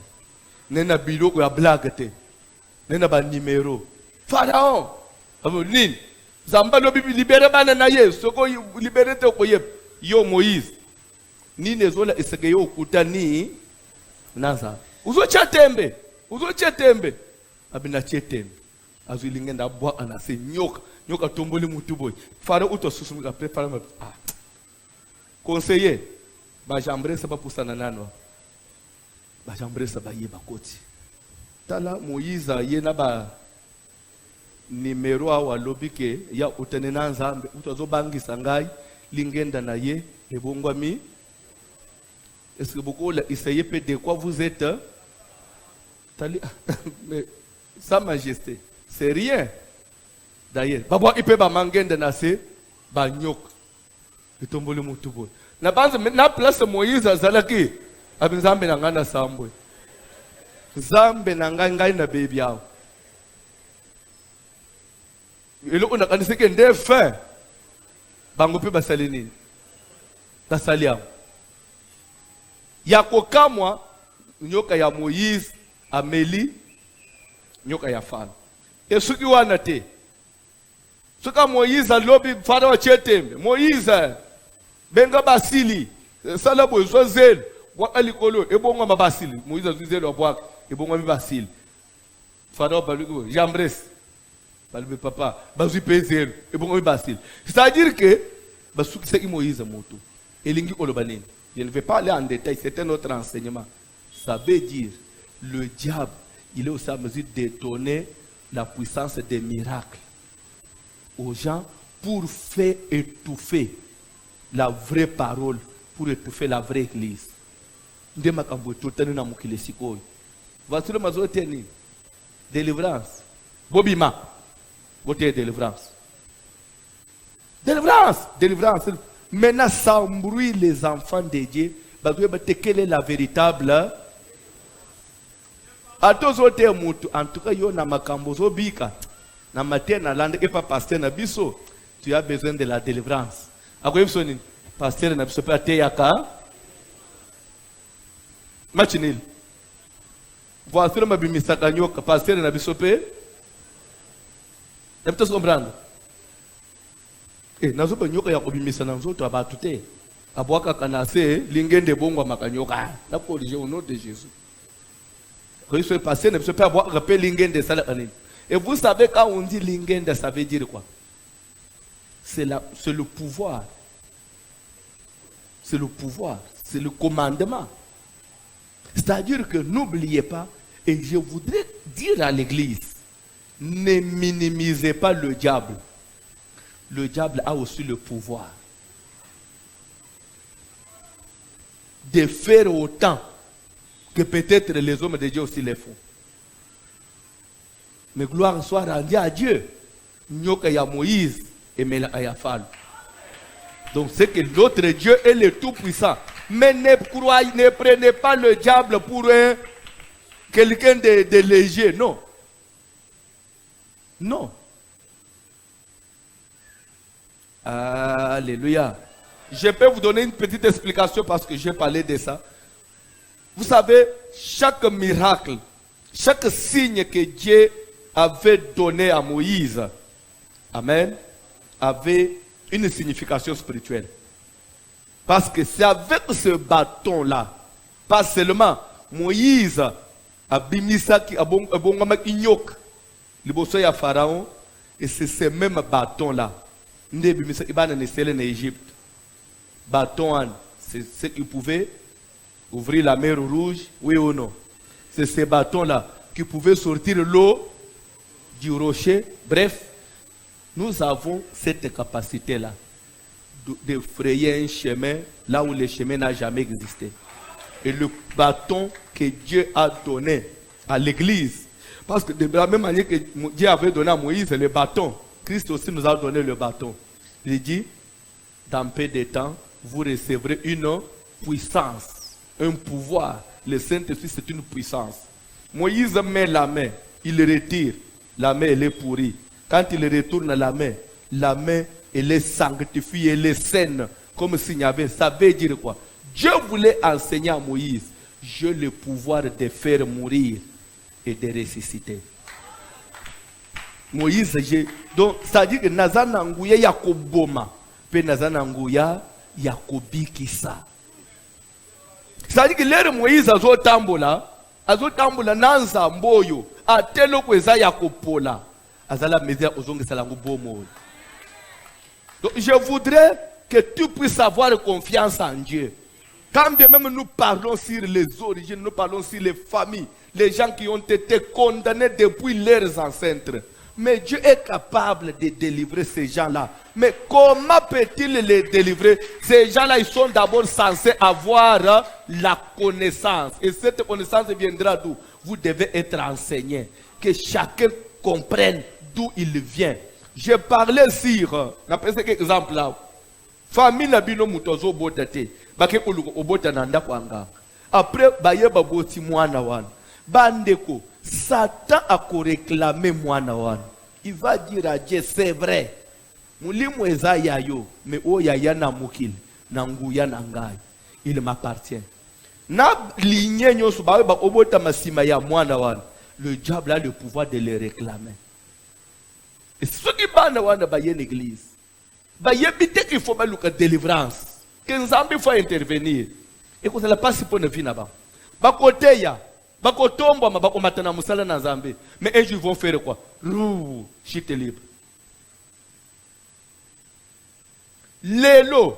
nena biloko ya blague te nena ba numéro Pharaon abo nini zamba lubi libérer bana na ye soko libérer te ko yep yo Moïse nini ezola eseke yo kutani naza uzo chatembe abina chetembe azulingenda bwa anase nyoka tomboli mutu boy fara uto susumuka prepara conseiller ba jambre ça pas pour ça nanano ba jambre ça ba yeba koti tala Moïse yena ba numéro wa lobike ya utenena nzambe utozo bangisa ngai lingenda na ye ebongwa mi. Est-ce que beaucoup essayez peut de quoi vous êtes tali mais sa majesté c'est rien. D'ailleurs, baba ipe ba mangende na se ba nyok. Itombole mutu boy. Na banza na place Moïse azalaki abinzambe na ngana sambwe. Zambe na ngai na baby yao. Elo una kaniseke nde fin. Bango pe basalini. Tasalia. Yako kamwa nyoka ya Moïse ameli nyoka ya Fana. Esuki wana te. Suka Moïse alobi Pharaon chetembe. Moïse benga basili. Salabo ezozel. Wa alikolo ebonga mabasili. Moïse azuzelo abwa ebonga mibasili. Pharaon balugo Jambres. Balbe papa bazui pezelo ebonga mibasili. C'est-à-dire que basuki seki Moïse moto. Elingi olobanini. Je ne vais pas aller en détail, c'est un autre enseignement. Ça veut dire le diable, il est aussi à mesure de donner la puissance des miracles aux gens pour faire étouffer la vraie parole, pour étouffer la vraie église. Voici le mazoteni. Délivrance. Bobima. Voter délivrance. Délivrance. Maintenant, sans bruit, les enfants de Dieu, quelle est la véritable atozote mutu en tout cas yo na makambo zo bika na matin na lande et pas pasteur na biso tu as besoin de la délivrance akoyebi so nini pasteur na biso pe ateyaka match nil voici le mabimisaka nyoka pasteur na biso pe na biso comprendre nazo ba nyoka ya kobimisa na nzoto abatu te abwaka kana se lingende bongwa makanyoka la corriger au nom de Jésus. Quand se passer ne peut pas avoir rappel lingende sala kanini. Et vous savez quand on dit lingende ça veut dire quoi? C'est le pouvoir. C'est le pouvoir, c'est le commandement. C'est-à-dire que n'oubliez pas, et je voudrais dire à l'église, ne minimisez pas le diable. Le diable a aussi le pouvoir de faire autant que peut-être les hommes de Dieu aussi les font. Mais gloire soit rendue à Dieu. Nyoka ya Moïse et Melaka ya Pharaon. Donc c'est que notre Dieu est le tout-puissant. Mais ne prenez pas le diable pour quelqu'un de léger. Non. Non. Alléluia. Je peux vous donner une petite explication parce que j'ai parlé de ça. Vous savez, chaque miracle, chaque signe que Dieu avait donné à Moïse, amen, avait une signification spirituelle. Parce que c'est avec ce bâton-là, pas seulement Moïse a bimisa qui a bongama inyok, liboso ya Pharaon, et c'est ce même bâton-là. Nde bimisa ibana nesele na Égypte. Bâton, c'est ce qui pouvait ouvrir la mer Rouge, oui ou non? C'est ce bâton-là qui pouvait sortir l'eau du rocher. Bref, nous avons cette capacité-là de frayer un chemin là où le chemin n'a jamais existé. Et le bâton que Dieu a donné à l'église, parce que de la même manière que Dieu avait donné à Moïse le bâton, Christ aussi nous a donné le bâton. Il dit, dans peu de temps, vous recevrez une puissance, un pouvoir. Le Saint-Esprit, c'est une puissance. Moïse met la main, il retire, la main, elle est pourrie. Quand il retourne la main, elle est sanctifiée, elle est saine, comme s'il y avait. Ça veut dire quoi? Dieu voulait enseigner à Moïse, j'ai le pouvoir de faire mourir et de ressusciter. Moïse, donc, ça dit que Nazanangouya Yakoboma, pe Nazanangouya Yakobikisa. Ça dit que l'air Moïse a zo tambola nanza mboyo, a telo kweza Yakopola, azala media ozongi salangu bomo. Donc, je voudrais que tu puisses avoir confiance en Dieu. Quand bien même nous parlons sur les origines, nous parlons sur les familles, les gens qui ont été condamnés depuis leurs ancêtres. Mais Dieu est capable de délivrer ces gens-là. Mais comment peut-il les délivrer? Ces gens-là, ils sont d'abord censés avoir la connaissance. Et cette connaissance viendra d'où? Vous devez être enseigné. Que chacun comprenne d'où il vient. Je parlais sur, n'appelle cet exemple là. Famille Nabino Mutozo Botate. Après, baye baboti mwana wan. Bandeko, Satan a réclamé mwana wan. Il va dire à Dieu, c'est vrai. Mulimu eza yayo, mais o yaya na mukil, na nguya na ngai. Il m'appartient. Na lignée nyoso bawe ba obota masima ya mwana wan. Le diable a le pouvoir de le réclamer. Et ce qui bana wana baye l'église. Baye bite qu'il faut baluka délivrance. Que Nzambi faut intervenir. Et qu'on ne l'a pas si pour ne venir là-bas. Bakoteya, bakotombo, bakomatana musala na Nzambi. Mais un jour ils vont faire quoi? Rou, chite libre. Lélo,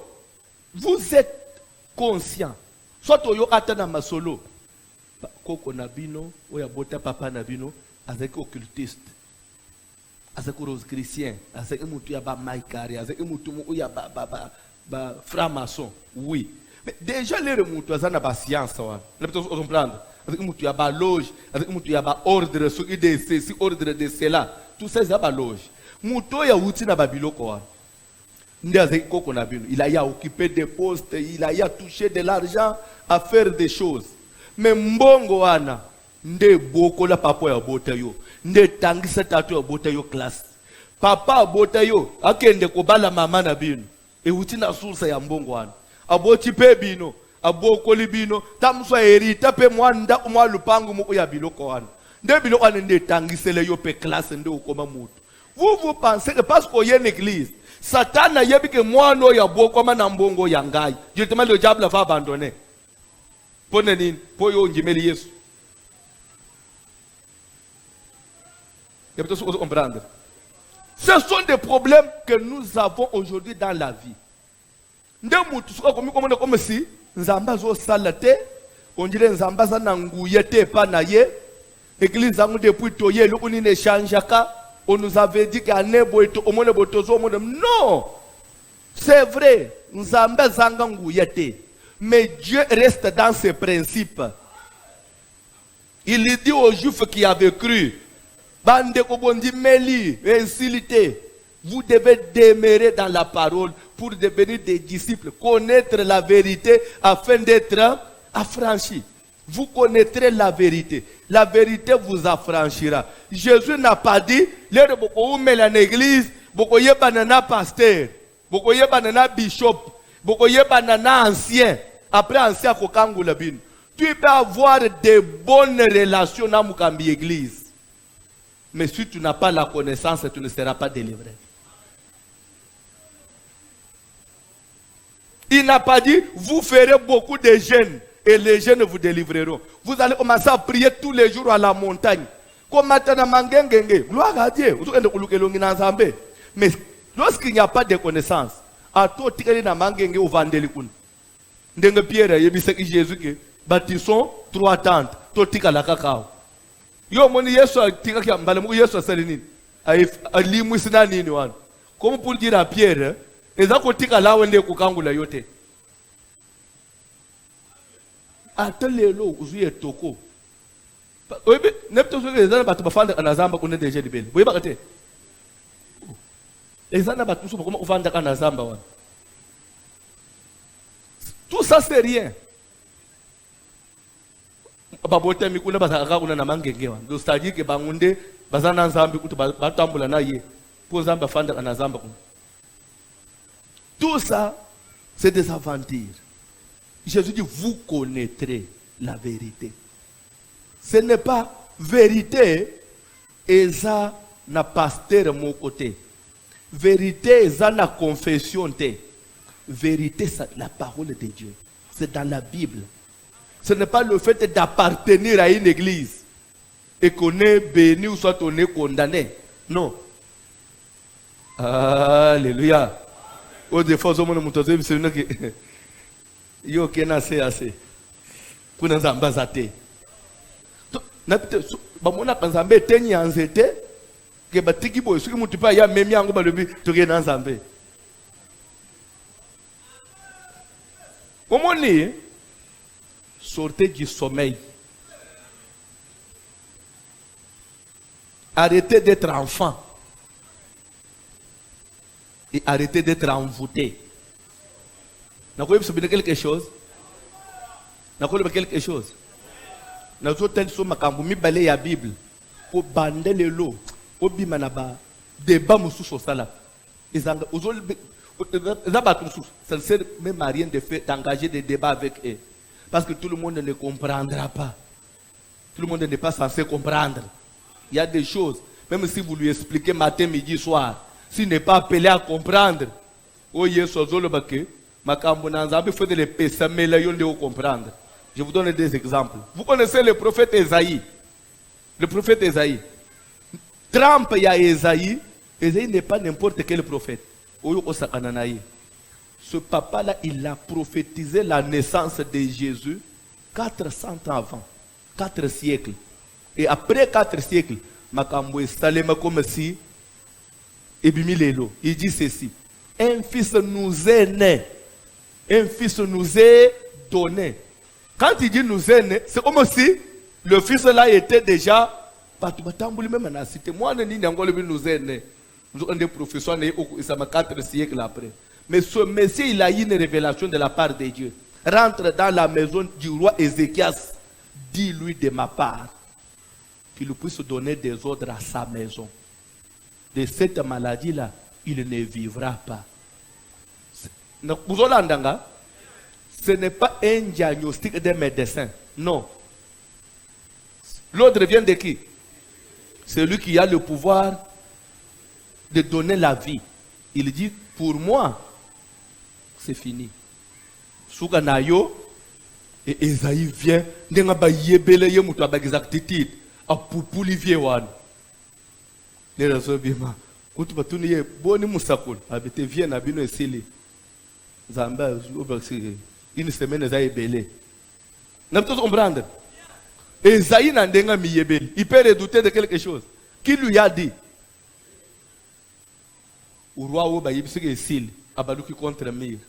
vous êtes conscient. Soit oyo atana masolo. Koko nabino, oya bota papa nabino, avec occultiste. Avec rose chrétien, avec mutu ya ba maikari, avec mutu ya ba franc-maçon, oui. Mais déjà, les remontes, ils ont la science. Vous comprendre? Avec mutu ya ba loge, avec mutu ya ba ordre, ceux de ceci, ordre de cela. Tout ça, ils ont ba loge. Mutu ya outi na babiloko. Il a occupé des postes, il a touché de l'argent à faire des choses. Mais mbongo ana, nde boko la papa ya bota yo nde tangisa tatu ya bota yo classe papa bota yo akende kobala mama na bino e uti na source ya mbongo wana aboti pe bino aboko libino tamso herita pe mwanda umwa lupangu muko ya biloko wana nde biloko wana nde tangisele yo pe classe nde ukoma mutu vous pensez que parce qu'il y a une église Satan a yebi que moi no ya boko ma na mbongo ya ngai directement le diable va abandonner pone nini po yo njimeli Yesu. Comprendre. Ce sont des problèmes que nous avons aujourd'hui dans la vie. Comme si nzamba zo salate, on dirait nzamba za nanguyete pa na ye. Église zangu depuis toye lo ni ne changeaka. On nous avait dit qu'à nebo et au monde botozo monde. Non, c'est vrai. Nzamba zanga nguyete. Mais Dieu reste dans ses principes. Il dit aux Juifs qui avaient cru. Vous devez demeurer dans la parole pour devenir des disciples, connaître la vérité afin d'être affranchis. Vous connaîtrez la vérité vous affranchira. Jésus n'a pas dit, l'air beaucoup mais l'église, beaucoup y banana pasteur, beaucoup y banana bishop, beaucoup y banana ancien, après ancien kokangu labine. Tu peux avoir de bonnes relations dans Mukambi église. Mais si tu n'as pas la connaissance, tu ne seras pas délivré. Il n'a pas dit, vous ferez beaucoup de jeûnes et les jeûnes vous délivreront. Vous allez commencer à prier tous les jours à la montagne. Mais lorsqu'il n'y a pas de connaissance, à toi, tu es dans mangenge ou vandelikun. Ndenge Pierre, Jésus qui bâtissons 3 tentes, toi tu es la cacao. Yo moni Yesu tika kia mbale mu Yesu asali nini alimu sina nini wana comme pour dire à Pierre eza ko tika lawe nde kukangula yote atelelo uzuye toko obe nepto so ezana batu bafanda kanazamba kunde deje libele boye bakate ezana batu so bakoma ufanda kanazamba wana tout ça c'est rien. Babote mikuna basaka kuna na mangenge wana do stadi ke bangunde bazana nzambi kuti batambula na ye po nzamba fanda na nzamba kuna. Tout ça c'est des aventures. Jésus dit vous connaîtrez la vérité. Ce n'est pas vérité eza na pasteur mon côté. Vérité eza na confession te. Vérité c'est la parole de Dieu. C'est dans la Bible. Ce n'est pas le fait d'appartenir à une église et qu'on est béni ou soit on est condamné. Non. Alléluia. Au défaut, on m'a dit que yo kena assez. Pour nous ambassadeurs. Bamona kanzambe tenyi anzete ke batiki boy suki mutu pa ya memi yango balobi to ke na nzambe. Omoni sortez du sommeil. Arrêtez d'être enfant. Et arrêtez d'être envoûté. Vous avez quelque chose? Vous avez quelque chose? Vous avez balé la Bible. Vous bandez le lot. Vous avez débat sur ça. Ça ne sert même à rien d'engager des débats avec eux. Parce que tout le monde ne comprendra pas. Tout le monde n'est pas censé comprendre. Il y a des choses, même si vous lui expliquez matin, midi, soir, s'il n'est pas appelé à comprendre, je vous donne des exemples. Vous connaissez le prophète Esaïe. Le prophète Esaïe. Trump, il y a Esaïe. Esaïe n'est pas n'importe quel prophète. Ce papa-là, il a prophétisé la naissance de Jésus 400 ans avant. 4 siècles. Et après 4 siècles, Makambo installé comme si il dit ceci. Un fils nous est né. Un fils nous est donné. Quand il dit nous est né, c'est comme si le fils là était déjà. Moi, nous est né. Nous sommes des professeurs, ça m'a 4 siècles après. Mais ce Messie, il a eu une révélation de la part de Dieu. Rentre dans la maison du roi Ézéchias. Dis-lui de ma part qu'il puisse donner des ordres à sa maison. De cette maladie-là, il ne vivra pas. Ce n'est pas un diagnostic des médecins. Non. L'ordre vient de qui? C'est lui qui a le pouvoir de donner la vie. Il dit, pour moi, c'est fini. Souganayo, et Esaïe vient, n'enga ba yebele ye mutu ba exactitude, a pupuli viewan. Ne razo bima. Kutu batuni ye boni musakul, abete vient na bino esili. Zamba obaxi une semaine Esaïe belé. N'a pas comprendre. Esaïe n'a n'enga mi yebele. Il peut redouter de quelque chose. Qui lui a dit? Au roi Oba yebisike esili, abaluki contre mire.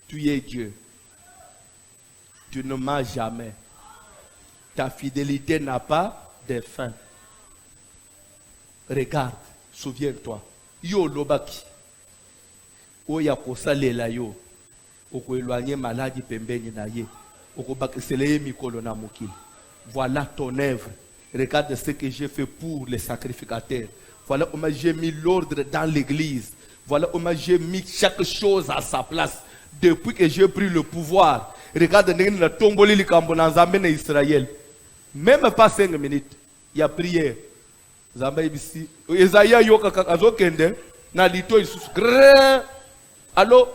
Tu es Dieu. Tu ne mens jamais. Ta fidélité n'a pas de fin. Regarde, souviens-toi. Yo lobaki. Oya kosalela yo. Oko éloigner maladie pembeni na ye. Oko bakiseleye mikolo na mokili. Voilà ton œuvre. Regarde ce que j'ai fait pour les sacrificateurs. Voilà comment j'ai mis l'ordre dans l'église. Voilà comment j'ai mis chaque chose à sa place. Depuis que j'ai pris le pouvoir, regarde, la tomboli li kambo na Nzambe na Israël. Même pas 5 minutes, il y a prière. Nzambe ibisi. Esaïa yoka kazo kende na lito isusu. Allo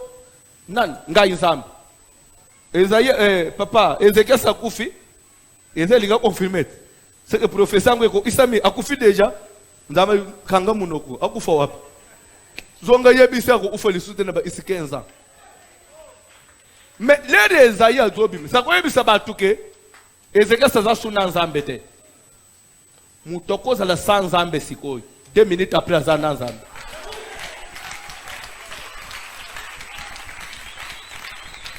nan ngai Nzambe. Esaïa papa, Ezekiel sakufi. Ezekiel linga confirmer. C'est que professeur ngeko isami akufi déjà. Nzambe kanga munoko akufa wapi? Zonga yebisa ko ufa lisute na ba isi 15 ans. Mais les Esaïe a dit, ça quoi ça va tout que Ezekiel ça suna Nzambe te. Mutoko za la sans Nzambe sikoy. 2 minutes après ça Nzambe.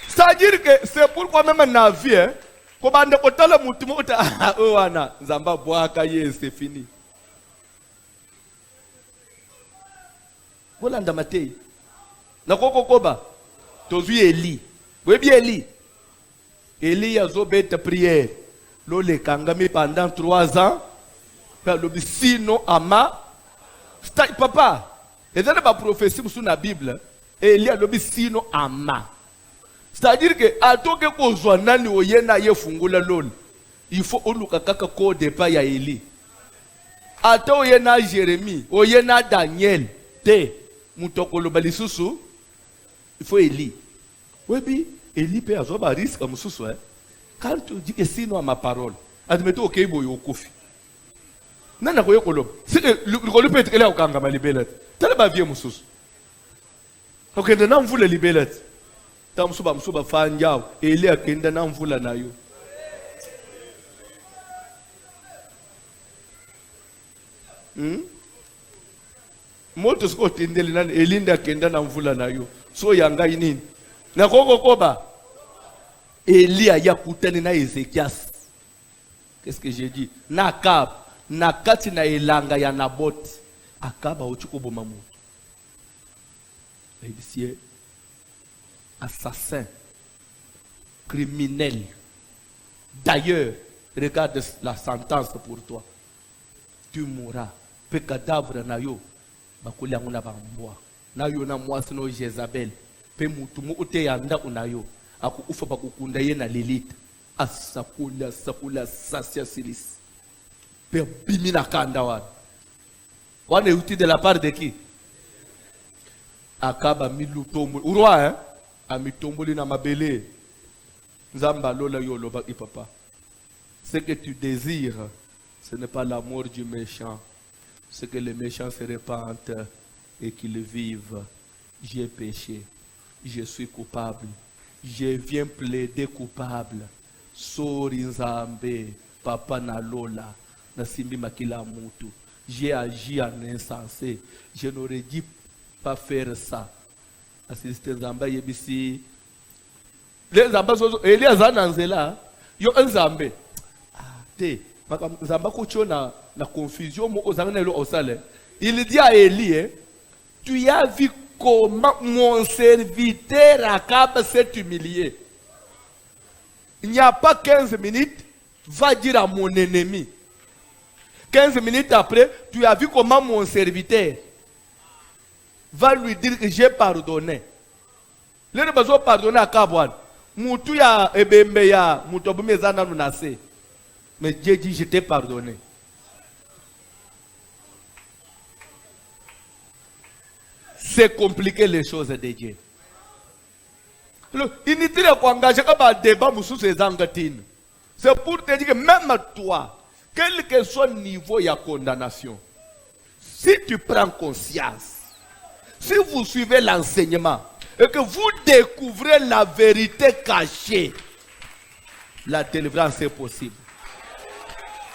Ça veut dire que c'est pourquoi même na vie hein, ko bande ko tala mutu mo ta o wana Nzamba boaka ye c'est fini. Voilà ndamate. Na koko koba. Tozu Eli. Oui, bien Eli. Eli a zobé prière. L'ole kangami pendant 3 ans. Sinon, ama. Papa, et dans la prophétie sur la Bible, Eli a l'obé sinon ama. C'est-à-dire que, à tout que vous nani oyena ye fungula lol. Il faut oluka kaka ko depa ya Eli. À tout oyena Jérémie, oyena Daniel, te mutokolo balisusu. Il faut Eli. Oui, bien. Eli peut avoir un risque comme ça. Quand tu dis que sinon à ma parole, admettons ok boy au kofi. Nana koyo kolom. C'est que le peut être là au kanga ma libellet. T'as pas vie musus. Ok, de nam voula libellet. Tam suba fanya. Eli a kenda nam voula na yo. Moto sko tindeli nan Elinda kenda nam voula na yo. So yanga inini. Na koko koba. Eli a yakutani na Ezekias. Qu'est-ce que j'ai dit? Na Akab, na kati na elanga ya Nabot. Akab a ochuko boma mutu. Policier, assassin, criminel. D'ailleurs, regarde la sentence pour toi. Tu mourras. Pe cadavre na yo. Bakuli anguna bambwa. Na yo na mwasino Jezabel. Pe mutu mu ute yanda unayo. Aku ufa bakukunda ye na Lilith. Asakula sasia silis. Pe bimina kanda wan. Wane uti de la part de qui? Akaba milu tombo. Urwa hein? Ami tomboli na mabele. Nzamba lola yo loba ipapa. Ce que tu désires, ce n'est pas l'amour du méchant. C'est que les méchants se répandent et qu'ils vivent. J'ai péché. Je suis coupable. Je viens plaider coupable. Sori Nzambe, papa na lola, na simbi makila mutu. J'ai agi en insensé. Je n'aurais dû pas faire ça. Assisté Nzamba yebisi. Les Nzamba sozo, Elias ananzela, yo Nzambe. Te, Nzamba kucho na confusion mo ozangana lo osale. Il dit à Élie, tu as vu comment mon serviteur Akab s'est humilié. Il n'y a pas 15 minutes, va dire à mon ennemi. 15 minutes après, tu as vu comment mon serviteur va lui dire que j'ai pardonné. Les gens ont pardonné à Kabouane. Moutou ya ebembe ya moutobu mezana nunase. Mais Dieu dit je t'ai pardonné. C'est compliqué les choses de Dieu. Inutile d'engager un débat sur ces angatines. C'est pour te dire que même toi, quel que soit le niveau de condamnation, si tu prends conscience, si vous suivez l'enseignement et que vous découvrez la vérité cachée, la délivrance est possible.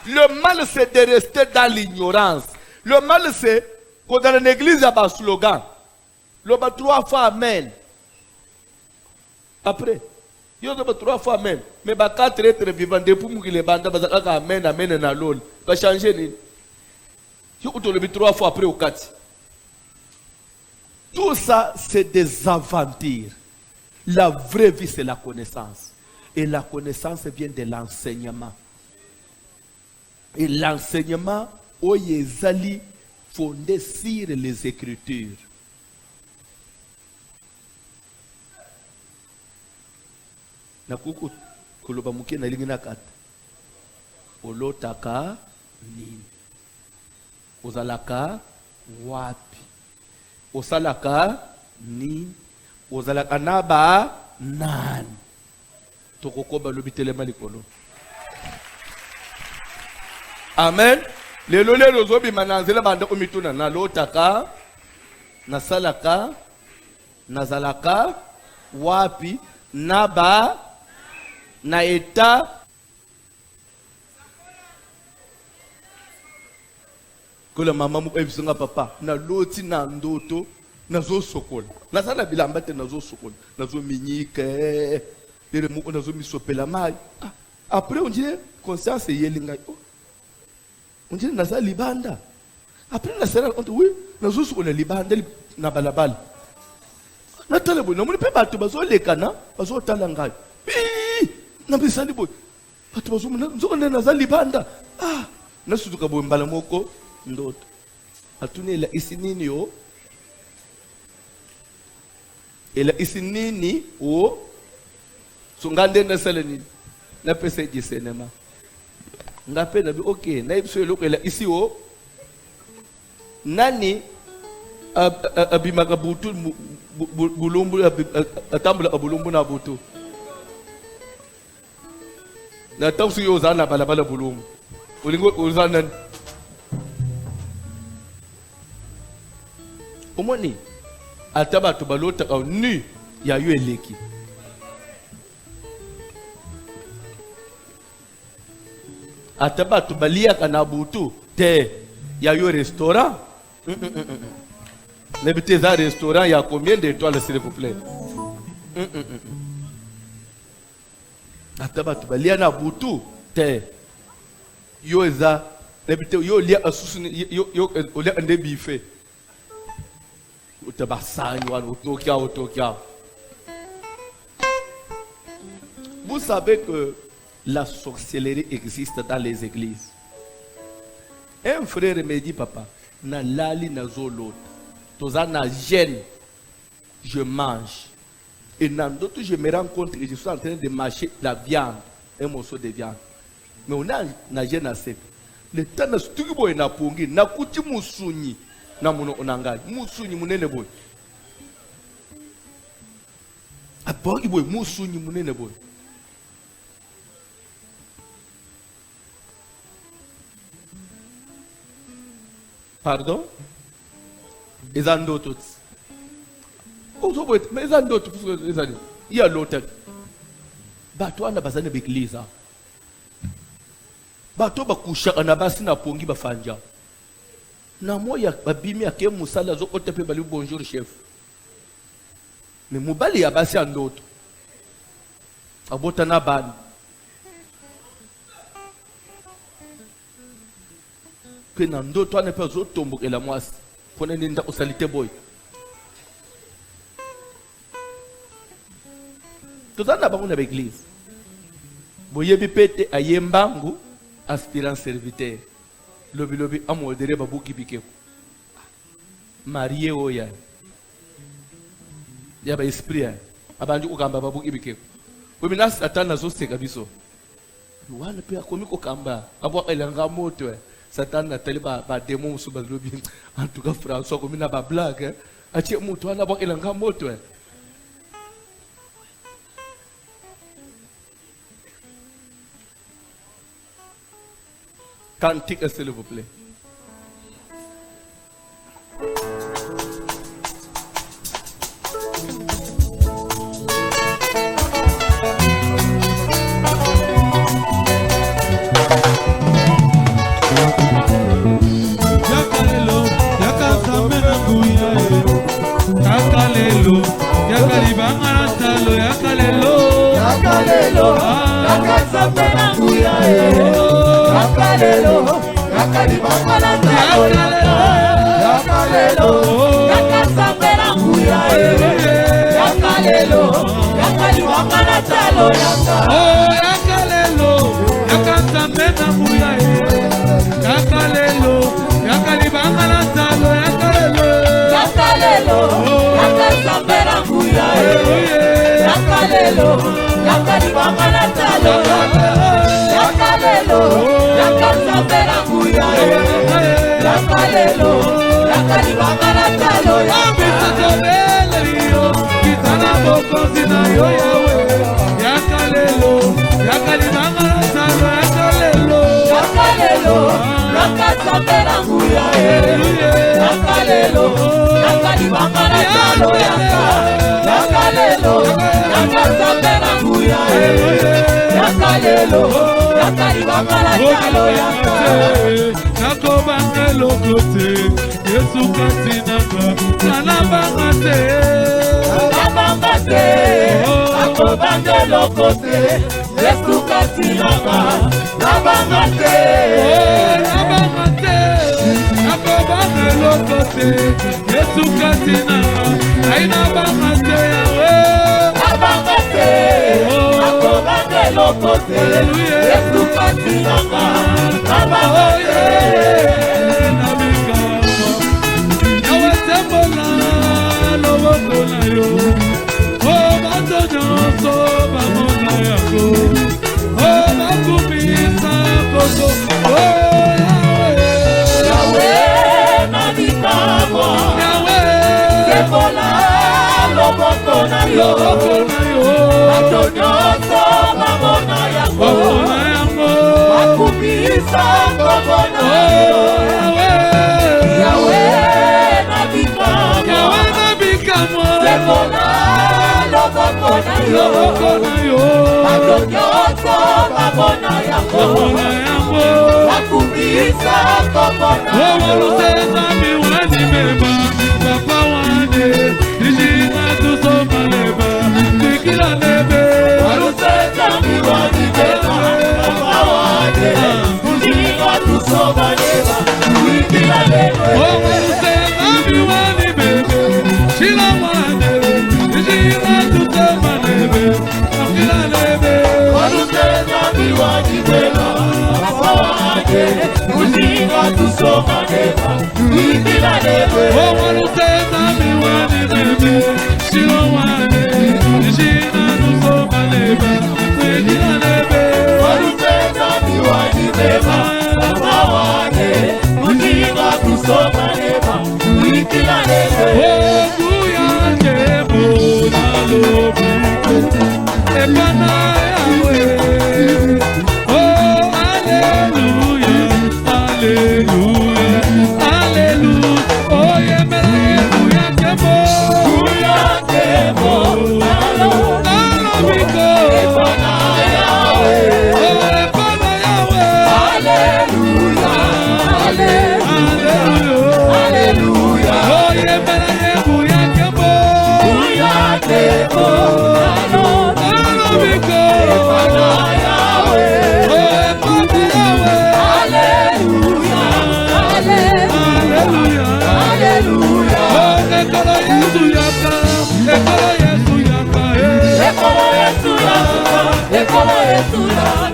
Le mal, c'est de rester dans l'ignorance. Le mal, c'est quand dans l'église, il y a un slogan. Le 3 fois Amen. Après, il y a 3 fois Amen. Mais 4 êtres vivants, depuis que les bandes, Amen, Amen, et Nalol. Va changer. Il y a 3 fois après au 4. Tout ça, c'est des aventures. La vraie vie, c'est la connaissance. Et la connaissance vient de l'enseignement. Et l'enseignement, Oyezali, fondé sur les Écritures. Nakuku koloba muke na lingi nakata. Olotaka nini? Ozalaka wapi? Osalaka nini? Ozalaka naba nani? Tokokoba lobitelema likolo. Amen. Lelo zobi mananzela banda omituna na lotaka na salaka nazalaka wapi naba na eta kola mama mu ebisunga papa na loti na ndoto nazo sokola nasala bilamba te nazo sokola nazo minyike lere mu nazo misopela mai après on dit conscience yelinga on dit nasa libanda après nasala on dit oui nazo sokola libanda na balabala natala boy namoni pe bato bazo lekana bazo tala ngai na bisali boy bato bazo nzokona naza libanda nasutuka boy mbala moko ndoto atunela isinini yo ela isinini o sungande na salani na pese di cinema ngape na bi okay na ibiso eloko ela isi o nani abimaka butu bulumbu atambula abulumbu na butu na tawsu yo zana balabala bulumbu ulingo uzana omoni ataba to balota ka nu ya yo eleki ataba to balia kana butu te ya yo restaurant n'habitez un restaurant, il y a combien d'étoiles s'il vous plaît? Ataba tu balia na butu te yo eza n'habitez yo lia asusuni yo lia ande bife utaba sanyo wan utokia. Vous savez que la sorcellerie existe dans les églises. Un frère me dit papa na lali na zolot toza na gêne je mange et dans d'autres je me rends compte que je suis en train de mâcher la viande un morceau de viande mais on a na gêne à sec le temps na stuki boy na pongi na kuti musunyi na muno onangai musunyi munene boy apongi boy musunyi munene boy pardon? Les andotos. Mais les andotos, il y a l'autre. Bato ana bazane l'église. Bato bakusha anabasi na pongi bafanja. Na moya babimi ake musala zo otepe bali bonjour chef. Mais mubali ya basi andoto. Abota na bani. Que dans d'autres on ne peut pas tomber et la moisse pour ne pas saliter boy. Tout ça n'a pas une église. boyebi pete ayembangu aspirant serviteur lobi amodere babuki bikeko marié oya ya ba esprit abandi kokamba babuki bikeko bomina satana zoseka biso wana pe akomi kokamba abo elanga moto satana tali ba démon so ba lobi en tout cas François komina ba blague atie moto wana abo elanga moto Cantique, s'il vous plaît. Yakalelo, yakasamena kuya, yakalelo, yakalibangara talo, yakalelo, yakalelo, yakasamena kuya, yakalelo, yakalibangara talo, yakalelo, yakasamena kuya, yakalelo, yakalibangara talo, yakalelo, yakasamena kuya, yakalelo, yakalibangara talo, yakalelo, yakalelo, yakasambera kuya, yakalelo, yakalibangara talo, yakalelo, yakasambera kuya, yakalelo, yakalibangara talo, yakalelo, kitana boko zina yo yawe, yakalelo, yakalibangara talo, yakalelo, yakalelo, yakasambera kuya, yakalelo, yakalibangara talo, yakalelo, yakasambera kuya, yakalelo, yakalibangara talo, nakobanga lokote, Yesu katinaka, nalabanga te, nakobanga lokote, Yesu katinaka, nalabanga te, nakobanga lokote, Yesu katinaka, nalabanga te, nalabanga te, nakobanga lokote, Yesu katinaka, nalabanga te. Ekolo Yesu yaka,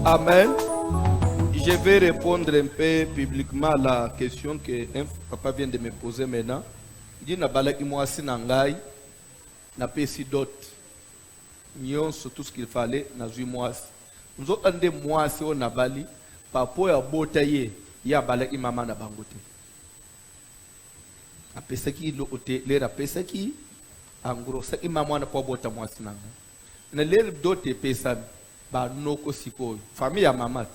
Amen. Je vais répondre un peu publiquement à la question que un papa vient de me poser maintenant. Il dit nabalaki mwasi nangai na pesi dot. Nyonso tout ce qu'il fallait na zui mwasi. Nzo ande mwasi o nabali papo ya botaye ya balaki mama na bangote. Apesaki lo ote lera pesaki angro saki mama na po bota mwasi nanga. Na lera dote pesami ba noko sikoyo famille ya mama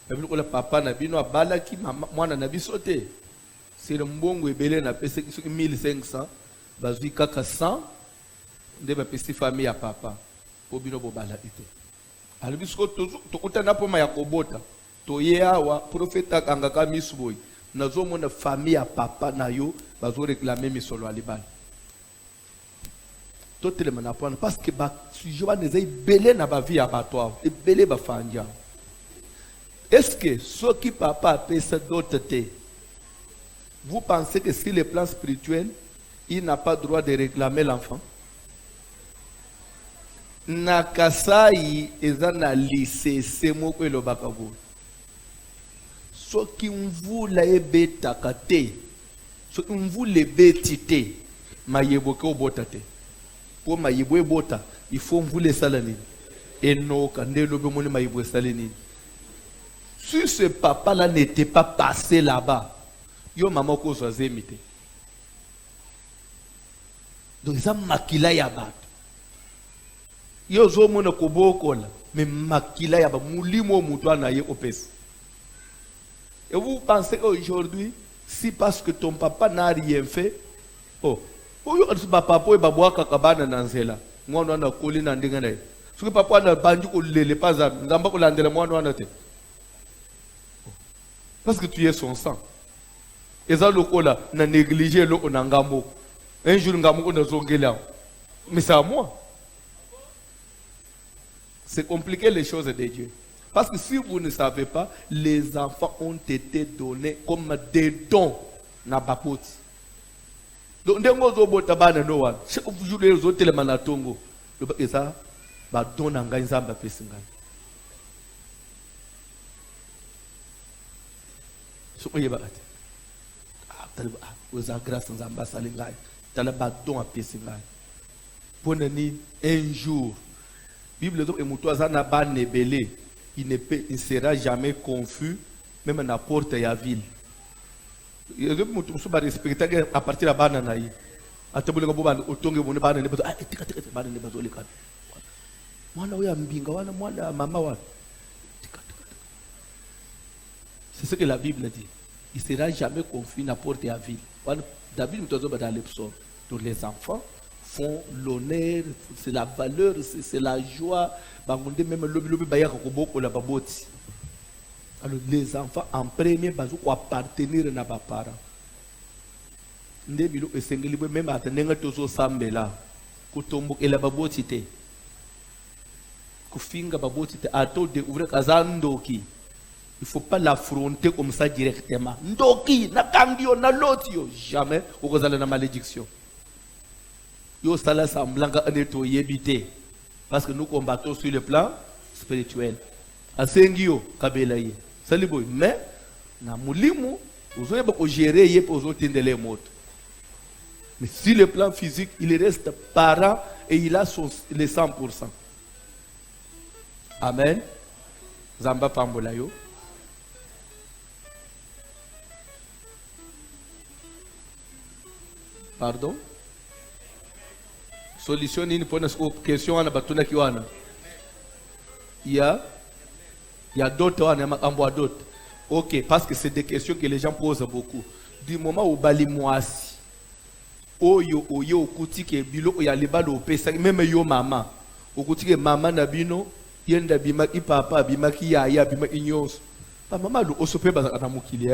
babili kola papa na bino abalaki mama mwana na biso te c'est le mbongo ebele na pesa ki 1500 bazui kaka 100 nde ba pesi famille ya papa po bino bo bala ite ali biso to utana po ma ya kobota to ye awa profeta kanga ka misboy nazo mona famille ya papa na yo bazo réclamer misolo alibala totelema na point parce que ba sujet ba nezai belé na ba vie abattoir et belé ba fanja. Est-ce que ceux qui papa pèse d'autres te, vous pensez que sur le plan spirituel il n'a pas droit de réclamer l'enfant? Nakasai ezana lycée c'est moko elobaka bo. Ceux qui vous la ebeta kate, ceux qui vous le betite mayeboke obotate. Pour maïboué bota, il faut vous les salanines. Et non, quand les lobes mon maïboué salanines. Si ce papa-là n'était pas passé là-bas, yo maman ko soit zémité. Donc ça makila yabat. Yo zo mona koboko là, mais makila yabat mulimo mutwa na ye opes. Et vous pensez qu'aujourd'hui, si parce que ton papa n'a rien fait, oh. Oyo papa po babwa kakabana na nzela mwana wana koli na ndinga naye soki papa na bandu ko lele paza ngamba ko landela mwana wana te parce que tu es son sang eza lokola na négliger lo na ngambo un jour ngambo ko na zongela mais c'est à moi. C'est compliqué les choses de Dieu parce que si vous ne savez pas, les enfants ont été donnés comme des dons na bapoti. Donc, ndengo zo bota bana no one. Chaque jour les autres les manatongo. Le eza ba dona ngai nzamba pesi ngai. So oyeba ati. Talba oza grâce nzamba sali ngai. Talba don pesi ngai. Ponani un jour. Bible do emuto azana ba nebele. Il ne sera jamais confus même à la porte ya ville. Il y a des gens qui sont respectés à partir de la banane. À te dire que vous avez autonome vous ne pas ne pas ah tika tika banane ne pas zoler kan. Mwana oya mbinga wana mwana mama wana. Tika tika. C'est ce que la Bible dit. Il sera jamais confus à la porte de la ville. David nous dit dans les psaumes. Donc les enfants font l'honneur, c'est la valeur, c'est la joie. Bangonde même lobi bayaka ko boko la baboti. Alors les enfants en premier bazo ko appartenir na ba parents. Ndebilo esengeli même atenenga tozo sambela ko tombokela baboti te. Ko finga baboti te ato de ouvrir kazandoki. Il faut pas l'affronter comme ça directement. Ndoki na kangio na lotio jamais okozala na malédiction. Yo sala semblanga aneto yebité parce que nous combattons sur le plan spirituel. Asengio kabelaye. Saliboy mais na mulimu ozoyeba ko gérer yé pour ozotindele moto. Mais sur le plan physique, il reste parent et il a les 100%. Amen. Zamba pambolayo. Pardon? Solution ni pour une question à la batuna kiwana. Il y a d'autres, on a d'autres. Ok, parce que c'est des questions que les gens posent beaucoup. Du moment où bali moasi, oyo okuti ke biloko ya libalo opesa même yo mama, okuti ke mama na bino yenda bima ki papa bima ki yaya bima inyos. Pa mama lo osope bazaka na mokili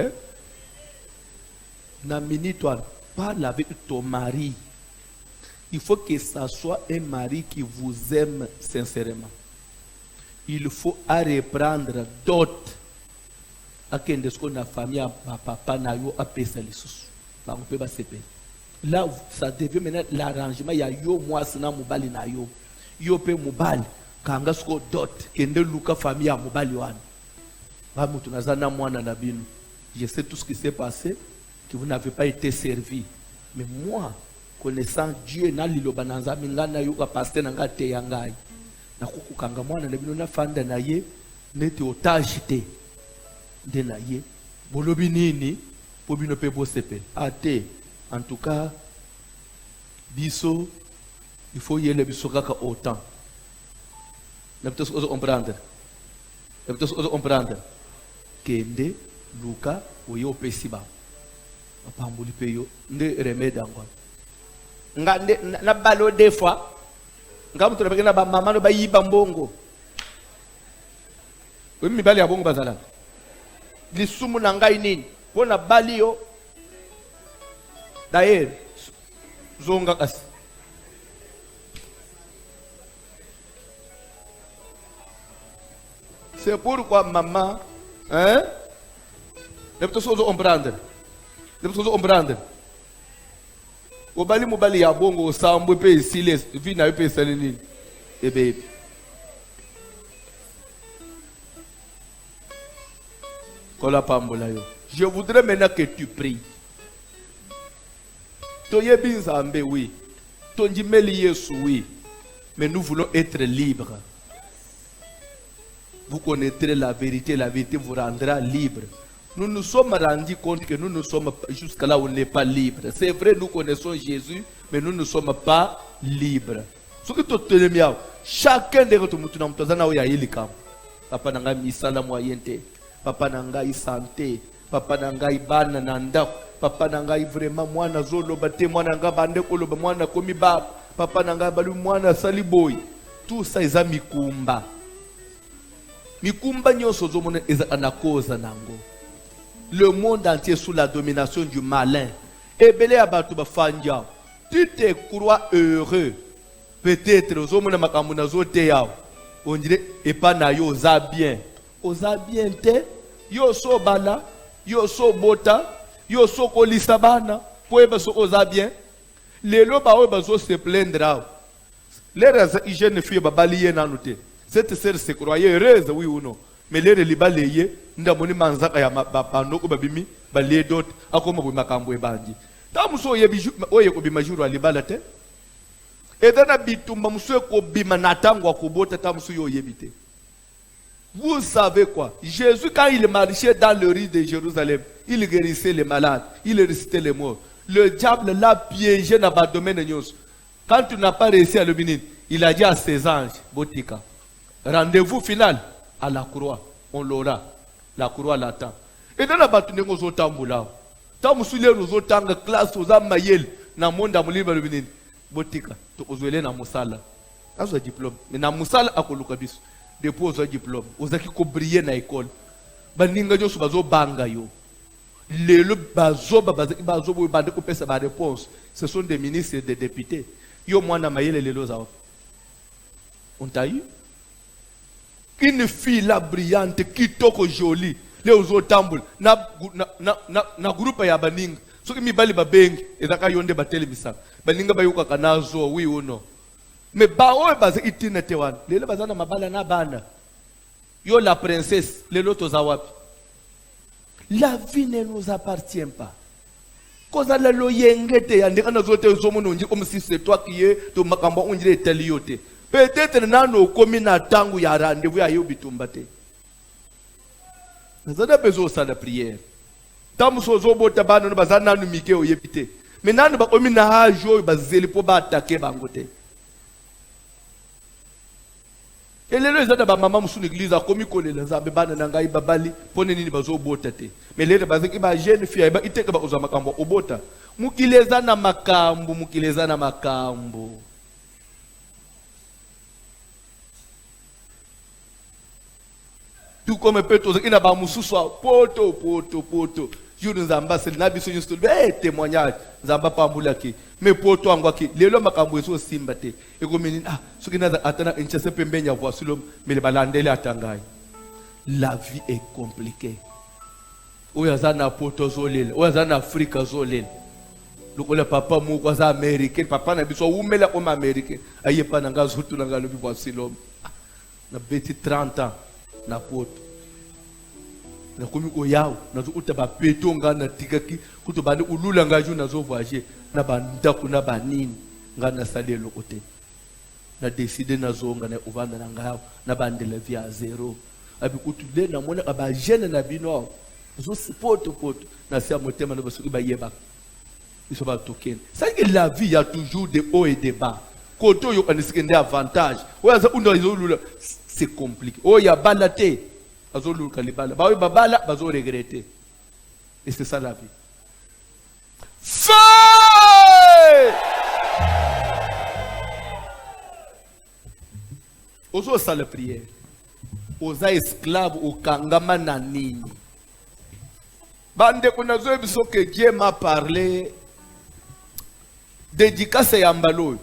na minute parle avec ton mari. Il faut que ça soit un mari qui vous aime sincèrement. Il faut reprendre d'autres. Akende ce qu'on a famille papa na yo apesa lisusu. Ba on peut pas se payer. Là ça devient maintenant l'arrangement ya yo moi sina mobali na yo. Yo pe mobali kanga sko dot kende luka famille ya mobali wana. Ba mutu nazana mwana na bino. Je sais tout ce qui s'est passé que vous n'avez pas été servi. Mais moi connaissant Dieu na liloba na nzambe ngana yo ka pasteur nga te yangai. Na kukukanga mwana na bino na fanda na ye neti otage te. De na ye bolobi nini po bino pe bo sepe ate en tout cas biso il faut yele biso kaka autant na peut se comprendre na peut se comprendre kende luka oyo pesiba apambuli pe yo nde remède ngwa ngande na balo des fois ngamu to na ba mama no ba yiba mbongo we mi bali ya bongo bazala lisumu na ngai nini pona bali yo d'ailleurs zonga kasi c'est pourquoi maman ne peut pas comprendre obali mobali ya bongo osambo pe isile vi na yo pe sali nini ebe je voudrais maintenant que tu pries. Toyebi Nzambe, oui. Tonjimeli Yesu, oui. Mais nous voulons être libres. Vous connaîtrez la vérité vous rendra libre. Nous nous sommes rendus compte que nous ne sommes pas, jusqu'à là où on n'est pas libre. C'est vrai, nous connaissons Jésus, mais nous ne sommes pas libres. Ce que tu as chacun de nous, papa n'a misala moyente. Papa nangai santé, papa nangai bana nanda, papa nangai vraiment mwana zolo bate mwana nga bande koloba mwana komi ba, papa nangai balu mwana saliboy. Tout ça est mikumba. Mikumba nyoso zomona ezaka na cause nango. Le monde entier sous la domination du malin. Ebele abatu bafanja. Tu te crois heureux. Peut-être zomona makamuna zote yao. On dirait epa na yo za bien. Oza bien te, yo so bala, yo so bota, yo so kolisa bana, poeba so oza bien. Lelo ba oba zo se plaindra. Les hygiène fille babaliye na noté. Cette sœur se croyait heureuse oui ou non. Mais les libaleye, nda moni manzaka ya papa no ko babimi, balé dot, akoma bo makambo ebanji. Tamuso yebi oye ko bimajuru alibala te. Edana bitumba muso ko bima natangwa ko bota tamuso yo yebite. Vous savez quoi? Jésus, quand il marchait dans le rue de Jérusalem, il guérissait les malades, il ressuscitait les morts. Le diable l'a piégé dans le domaine de Nyos. Quand tu n'as pas réussi à le bénir, il a dit à ses anges, Botika, rendez-vous final à la croix. On l'aura. La croix l'attend. Et dans la bataille, nous sommes tamboula. Tant que nous sommes en classe, nous sommes dans le monde, nous sommes bénir. Botika, tu as joué dans Moussala. Tu as un diplôme. Mais dans Moussala, tu as un diplôme. Dépose un diplôme. Vous avez briller dans l'école. Baninga jo subazo banga yo. Le bazo bazo bande ko pesa ba réponse. Ce sont des ministres et des députés. Yo mwana mayele lelo zao. On t'a eu? Une fille là brillante, kitoko jolie. Le ozo tambul na groupe ya baninga. So mi bali ba bengi ezaka yonde batele misaka. Baninga bayuka kanazo oui ou non. Mais baoe baze itina tewan. Lele bazana mabala na bana. Yo la princesse, le loto zawapi. La vie ne nous appartient pas. Koza la loyengete ya ndeka zote zomono onji comme si c'est toi qui est to makambo onji eteliote. Peut-être nano komi na tangu ya rendez-vous ya yo bitumbate. Nous avons besoin de la prière. Tamu sozo bota bana no bazana no mike oyepite. Mais nano ba komi na hajo bazeli po ba attaquer bangote. Et les gens de maman sur l'église a commis coller les abébana nangai babali pone nini bazo bota te. Mais les bazé ki ba jeune fille ba iteka ba uzama kambo obota. Mukileza na makambo. Tout comme Petro ina ba mususu poto. Juru nzamba c'est na biso juste témoignage nzamba pambula ki mais poto angwa ki lelo makambo eso simba te ekomini soki naza atana inchese pembenya voici l'homme mais le balandele atangai. La vie est compliquée. Oyaza na poto zolele oyaza na Afrika zolele lokola papa moko aza américain papa na biso umela comme américain ayepa na ngazutu na ngalo voici l'homme na beti 30 ans na poto na komi oyao na zo utaba peto nga na tikaki kuto bande ulula ngaju na zo voyager na bandako na banini nga na sale lokote na décider na zo nga na uvanda na ngao na bande la vie à zéro abi kutu le na mona ba jeune na bino zo poto na sia motema na basoki ba yeba iso ba token c'est que la vie y a toujours des hauts et des bas koto yo kanisike ndé avantage oyaza undo zo lula c'est compliqué oya balate bazolu kalibala bawe babala bazo regretter et c'est ça la vie. Feu! Ozo sa la prière oza esclave au kangama na nini bande kuna zo biso que Dieu m'a parlé dédicace ya mbalo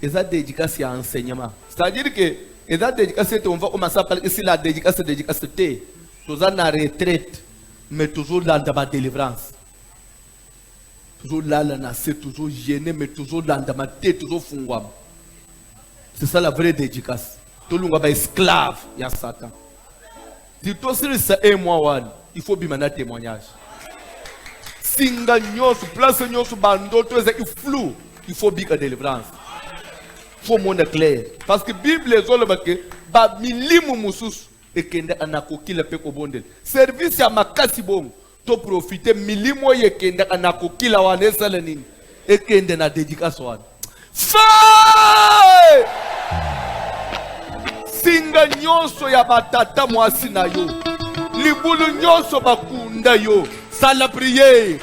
eza dédicace ya enseignement, c'est-à-dire que et la dédicace, on va commencer à parler ici la dédicace, toujours la retraite, mais toujours là dans ma délivrance. Toujours là, c'est toujours gêné, mais toujours là dans ma tête, toujours fungwam. C'est ça la vraie dédicace. Tout le monde est esclave, il y a Satan. Si toi, c'est un mois, il faut bien un témoignage. Singa nyos, place nyos, bando, tout est flou, il faut bien une délivrance. Faut monde clair parce que Bible les autres que ba milimu mususu ekende anakokila pe ko bondel service ya makasi bom to profiter milimo yekende anakokila wana sala nini ekende na dédicace wana singa nyonso ya batata mwasi na yo libulu nyonso bakunda yo sala prière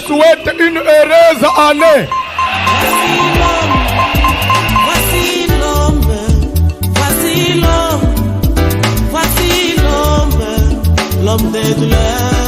Souhaite une heureuse année. Voici l'homme, l'homme des douleurs.